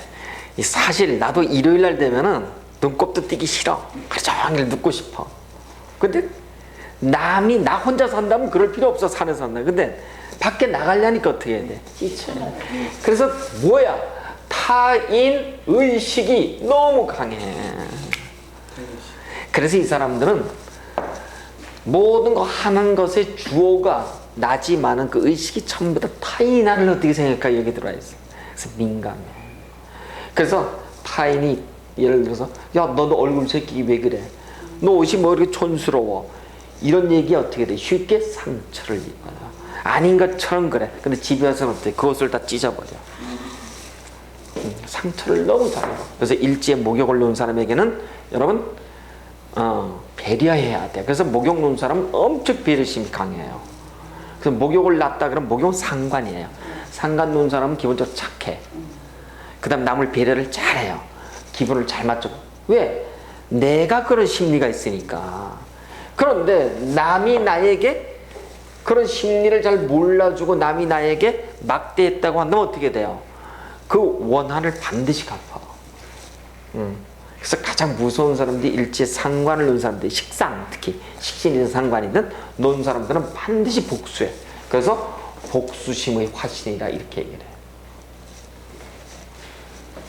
사실 나도 일요일 날 되면은 눈곱도 띄기 싫어. 하루 종일 눕고 싶어. 근데 남이 나 혼자 산다면 그럴 필요 없어. 산에 산다. 근데 밖에 나가려니까 어떻게 해야 돼? 씻어야 돼. 그래서 뭐야? 타인 의식이 너무 강해. 그래서 이 사람들은 모든 거 하는 것의 주어가 나지만은 그 의식이 전부 다 타인이 나를 어떻게 생각할까 여기 들어와 있어. 그래서 민감해. 그래서 타인이 예를 들어서 야 너도 얼굴 새끼 왜 그래? 너 옷이 뭐 이렇게 촌스러워? 이런 얘기 어떻게 돼? 쉽게 상처를 입어요. 아닌 것처럼 그래. 근데 집에 와서는 어때? 그 옷을 다 찢어버려. 상처를 너무 잘 입어. 그래서 일지에 목욕을 놓은 사람에게는 여러분 배려해야 돼. 그래서 목욕 놓은 사람은 엄청 배려심이 강해요. 그래서 목욕을 놨다 그러면 목욕은 상관이에요. 상관 놓은 사람은 기본적으로 착해. 그 다음 남을 배려를 잘해요. 기분을 잘 맞춰. 왜? 내가 그런 심리가 있으니까. 그런데 남이 나에게 그런 심리를 잘 몰라주고 남이 나에게 막대했다고 한다면 어떻게 돼요? 그 원한을 반드시 갚아. 그래서 가장 무서운 사람들이 일지에 상관을 놓은 사람들이 식상, 특히 식신이든 상관이든 놓은 사람들은 반드시 복수해. 그래서 복수심의 화신이라 이렇게 얘기를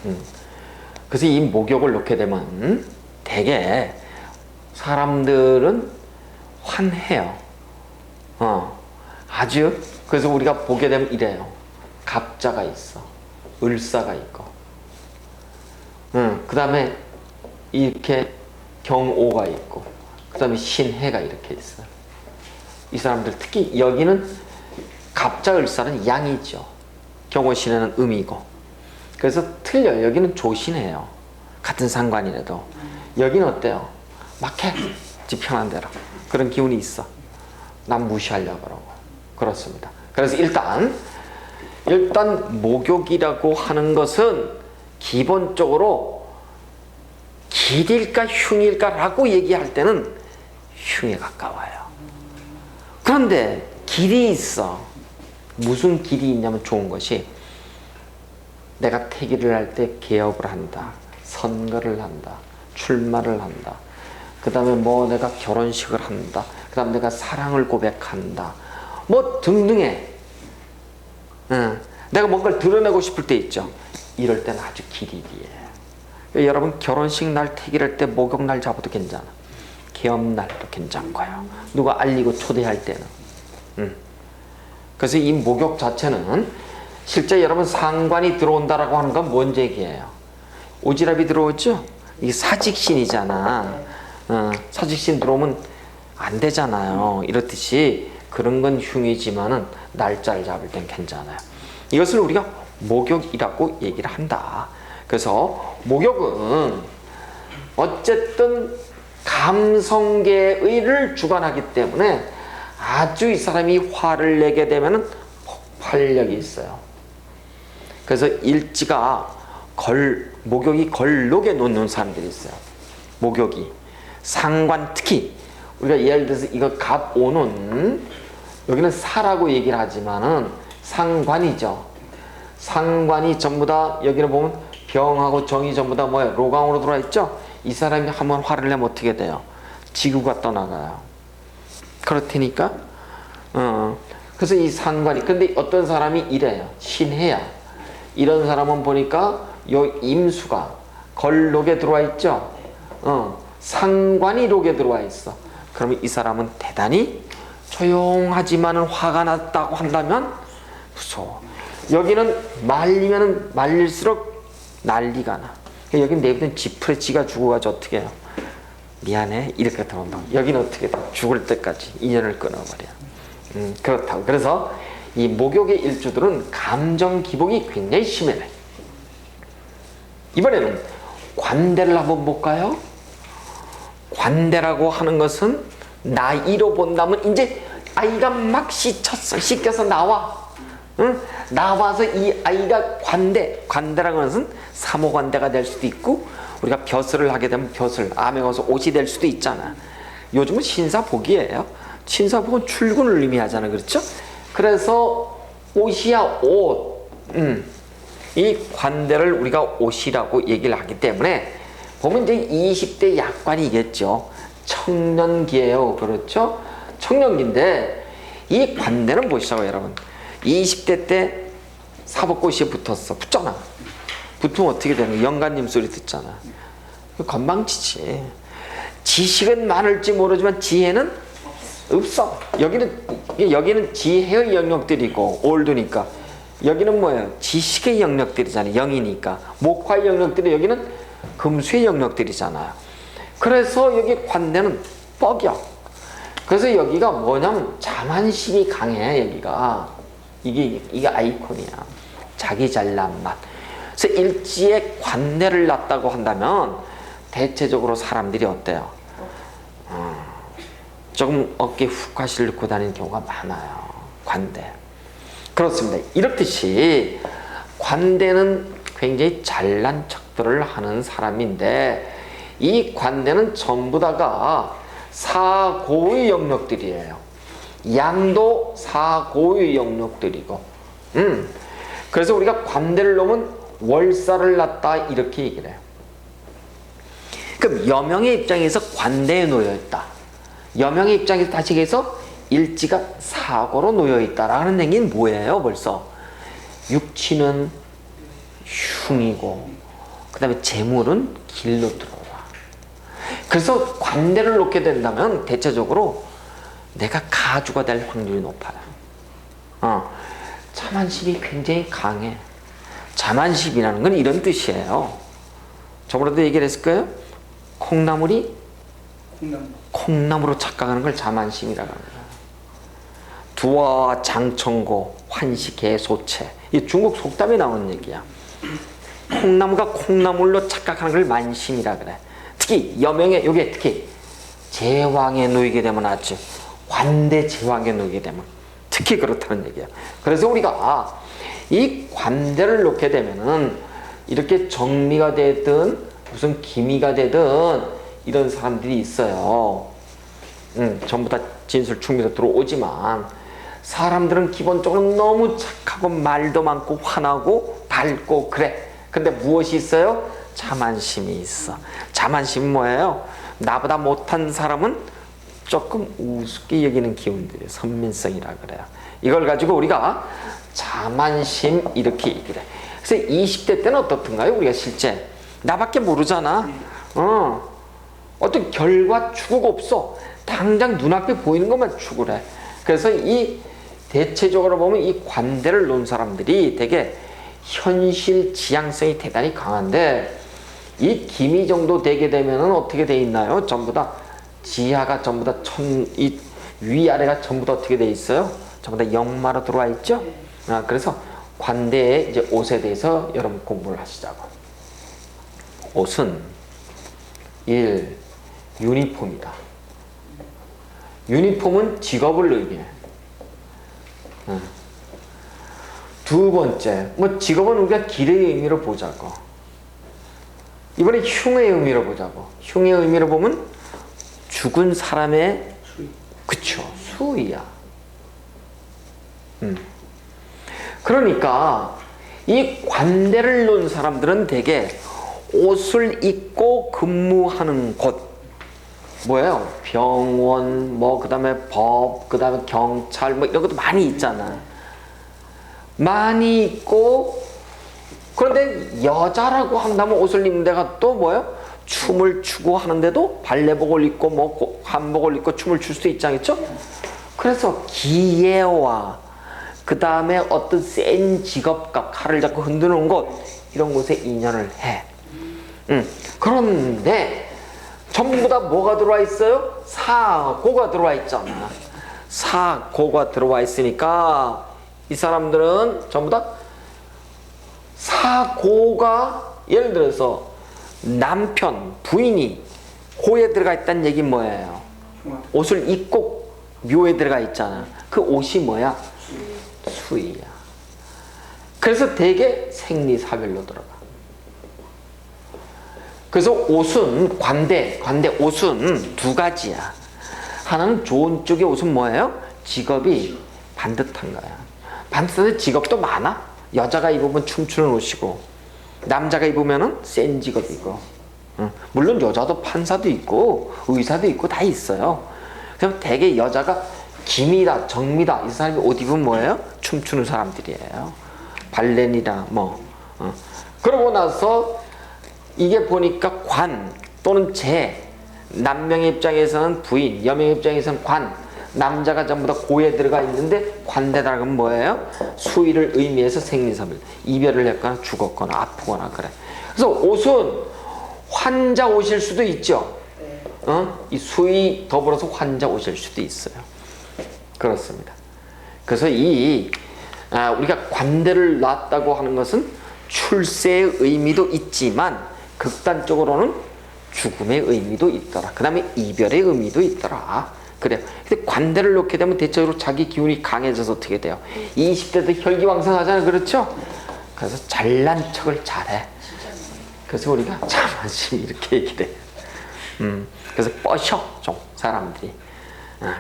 해요. 그래서 이 목욕을 놓게 되면 되게 사람들은 환해요. 아주. 그래서 우리가 보게 되면 이래요. 갑자가 있어. 을사가 있고. 그 다음에 이렇게 경오가 있고. 그 다음에 신해가 이렇게 있어요. 이 사람들 특히 여기는 갑자 을사는 양이죠. 경오 신해는 음이고. 그래서 틀려요. 여기는 조신해요. 같은 상관이라도. 여기는 어때요? 막 해. 지 편한 대로. 그런 기운이 있어. 남 무시하려고 그러고. 그렇습니다. 그래서 일단 목욕이라고 하는 것은 기본적으로 길일까 흉일까라고 얘기할 때는 흉에 가까워요. 그런데 길이 있어. 무슨 길이 있냐면 좋은 것이 내가 퇴기를 할 때 개업을 한다. 선거를 한다. 출마를 한다. 그 다음에 뭐 내가 결혼식을 한다. 그 다음에 내가 사랑을 고백한다. 뭐 등등해. 내가 뭔가를 드러내고 싶을 때 있죠. 이럴 때는 아주 길이기에. 여러분 결혼식 날 퇴기할 때 목욕 날 잡아도 괜찮아. 개업 날도 괜찮고요. 누가 알리고 초대할 때는. 그래서 이 목욕 자체는 실제 여러분 상관이 들어온다라고 하는 건 뭔 얘기예요? 오지랖이 들어오죠? 이게 사직신이잖아. 사직신 들어오면 안 되잖아요. 이렇듯이 그런 건 흉이지만은 날짜를 잡을 땐 괜찮아요. 이것을 우리가 목욕이라고 얘기를 한다. 그래서 목욕은 어쨌든 감성계의를 주관하기 때문에 아주 이 사람이 화를 내게 되면은 폭발력이 있어요. 그래서 일지가 목욕이 걸록에 놓는 사람들이 있어요. 목욕이 상관, 특히 우리가 예를 들어서 이거 갑오는 여기는 사라고 얘기를 하지만은 상관이죠. 상관이 전부 다 여기를 보면 병하고 정이 전부 다 뭐예요? 로강으로 들어와 있죠. 이 사람이 한번 화를 내면 어떻게 돼요? 지구가 떠나가요. 그렇다니까. 그래서 이 상관이, 근데 어떤 사람이 이래요. 신해야. 이런 사람은 보니까 요 임수가 걸록에 들어와 있죠. 상관이 록에 들어와 있어. 그러면 이 사람은 대단히 조용하지만은 화가 났다고 한다면 무서워. 여기는 말리면은 말릴수록 난리가 나. 여기 내비둔 지푸레 지가 죽어가지고 어떻게 해요? 미안해 이렇게 들어온다. 여기는 어떻게 돼? 죽을 때까지 인연을 끊어버려. 그렇다고. 그래서 이 목욕의 일주들은 감정 기복이 굉장히 심해. 이번에는 관대를 한번 볼까요? 관대라고 하는 것은 나이로 본다면 이제 아이가 막 씻겨서 나와. 응? 나와서 이 아이가 관대라고 하는 것은 사모관대가 될 수도 있고, 우리가 벼슬을 하게 되면 벼슬, 암에 가서 옷이 될 수도 있잖아. 요즘은 신사복이에요. 신사복은 출근을 의미하잖아. 그렇죠? 그래서 옷이야 옷. 이 관대를 우리가 옷이라고 얘기를 하기 때문에 보면 이제 20대 약관이겠죠. 청년기예요. 그렇죠? 청년기인데 이 관대는 보시자고 여러분. 20대 때 사법고시에 붙었잖아. 붙으면 어떻게 되는 거야? 영감님 소리 듣잖아. 건방지지. 지식은 많을지 모르지만 지혜는 없어. 여기는 지혜의 영역들이고 올드니까, 여기는 뭐예요? 지식의 영역들이잖아요. 영이니까. 목화의 영역들이, 여기는 금수의 영역들이잖아요. 그래서 여기 관대는 뻑이야. 그래서 여기가 뭐냐면 자만심이 강해. 여기가 이게 아이콘이야. 자기 잘난 맛. 그래서 일지에 관대를 놨다고 한다면 대체적으로 사람들이 어때요? 조금 어깨에 훅 가시를 넣고 다니는 경우가 많아요. 관대. 그렇습니다. 이렇듯이 관대는 굉장히 잘난 척들을 하는 사람인데, 이 관대는 전부 다가 사고의 영역들이에요. 양도 사고의 영역들이고, 그래서 우리가 관대를 놓으면 월사를 낳다 이렇게 얘기를 해요. 그럼 여명의 입장에서 관대에 놓여있다. 여명의 입장에서 다시 얘기해서 일지가 사고로 놓여있다라는 얘기는 뭐예요? 벌써 육친은 흉이고, 그 다음에 재물은 길로 들어와. 그래서 관대를 놓게 된다면 대체적으로 내가 가주가 될 확률이 높아요. 자만심이 굉장히 강해. 자만심이라는 건 이런 뜻이에요. 저번에도 얘기를 했을 거예요. 콩나물이 콩나무로 착각하는 걸 자만심이라고 합니다. 두와 장청고 환시개 소체, 이 중국 속담에 나오는 얘기야. 콩나무가 콩나물로 착각하는 걸 만심이라 그래. 특히 여명의, 요게 특히 제왕에 놓이게 되면 아주 관대 제왕에 놓이게 되면 특히 그렇다는 얘기야. 그래서 우리가 이 관대를 놓게 되면은 이렇게 정미가 되든 무슨 기미가 되든 이런 사람들이 있어요. 전부 다 진술 충미로 들어오지만 사람들은 기본적으로 너무 착하고 말도 많고 환하고 밝고 그래. 근데 무엇이 있어요? 자만심이 있어. 자만심은 뭐예요? 나보다 못한 사람은 조금 우습게 여기는 기운들이에요. 선민성이라 그래요. 이걸 가지고 우리가 자만심 이렇게 얘기를 해. 그래서 20대 때는 어떻던가요? 우리가 실제 나밖에 모르잖아. 어떤 결과 추구가 없어. 당장 눈앞에 보이는 것만 추구를 해. 그래서 이 대체적으로 보면 이 관대를 놓은 사람들이 되게 현실 지향성이 대단히 강한데, 이 기미 정도 되게 되면은 어떻게 돼 있나요? 전부 다 지하가 전부 다 이 위아래가 전부 다 어떻게 돼 있어요? 전부 다 역마로 들어와 있죠? 그래서 관대의 이제 옷에 대해서 여러분 공부를 하시자고. 옷은 유니폼이다. 유니폼은 직업을 의미해. 두 번째, 직업은 우리가 길의 의미로 보자고. 이번에 흉의 의미로 보자고. 흉의 의미로 보면 죽은 사람의 그쵸, 수의야. 그러니까 이 관대를 놓은 사람들은 대개 옷을 입고 근무하는 곳, 뭐예요? 병원, 그 다음에 법, 그 다음에 경찰, 이런 것도 많이 있잖아. 많이 있고, 그런데 여자라고 한다면 옷을 입는 데가 또 뭐예요? 춤을 추고 하는데도 발레복을 입고 한복을 입고 춤을 출 수도 있지 않겠죠? 그래서 기예와 그 다음에 어떤 센 직업과 칼을 잡고 흔드는 곳, 이런 곳에 인연을 해. 그런데 전부 다 뭐가 들어와 있어요? 사고가 들어와 있잖아. 사고가 들어와 있으니까 이 사람들은 전부 다 사고가, 예를 들어서 남편, 부인이 고에 들어가 있다는 얘기 뭐예요? 옷을 입고 묘에 들어가 있잖아. 그 옷이 뭐야? 수의야. 그래서 되게 생리사별로 들어가. 그래서 옷은 관대 옷은 두 가지야. 하나는 좋은 쪽의 옷은 뭐예요? 직업이 반듯한 거야. 반듯한데 직업도 많아. 여자가 입으면 춤추는 옷이고, 남자가 입으면은 센 직업이고, 물론 여자도 판사도 있고 의사도 있고 다 있어요. 그럼 대개 여자가 김이다 정미다 이 사람이 옷 입으면 뭐예요? 춤추는 사람들이에요. 발레리나 뭐. 그러고 나서 이게 보니까 관 또는 제, 남명의 입장에서는 부인, 여명의 입장에서는 관, 남자가 전부 다 고에 들어가 있는데 관대다는 건 뭐예요? 수의를 의미해서 생리사별, 이별을 했거나 죽었거나 아프거나 그래. 그래서 옷은 환자 옷일 수도 있죠. 이 수의 더불어서 환자 옷일 수도 있어요. 그렇습니다. 그래서 우리가 관대를 놨다고 하는 것은 출세의 의미도 있지만 극단적으로는 죽음의 의미도 있더라. 그 다음에 이별의 의미도 있더라. 그래요. 근데 관대를 놓게 되면 대체적으로 자기 기운이 강해져서 어떻게 돼요? 20대도 혈기왕성하잖아요. 그렇죠? 그래서 잘난 척을 잘해. 그래서 우리가 자만심 이렇게 얘기를 해요. 그래서 뻐셔 좀 사람들이.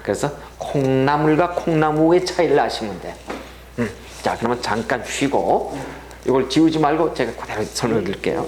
그래서 콩나물과 콩나무의 차이를 아시면 돼. 자, 그러면 잠깐 쉬고 이걸 지우지 말고 제가 그대로 설명해 드릴게요.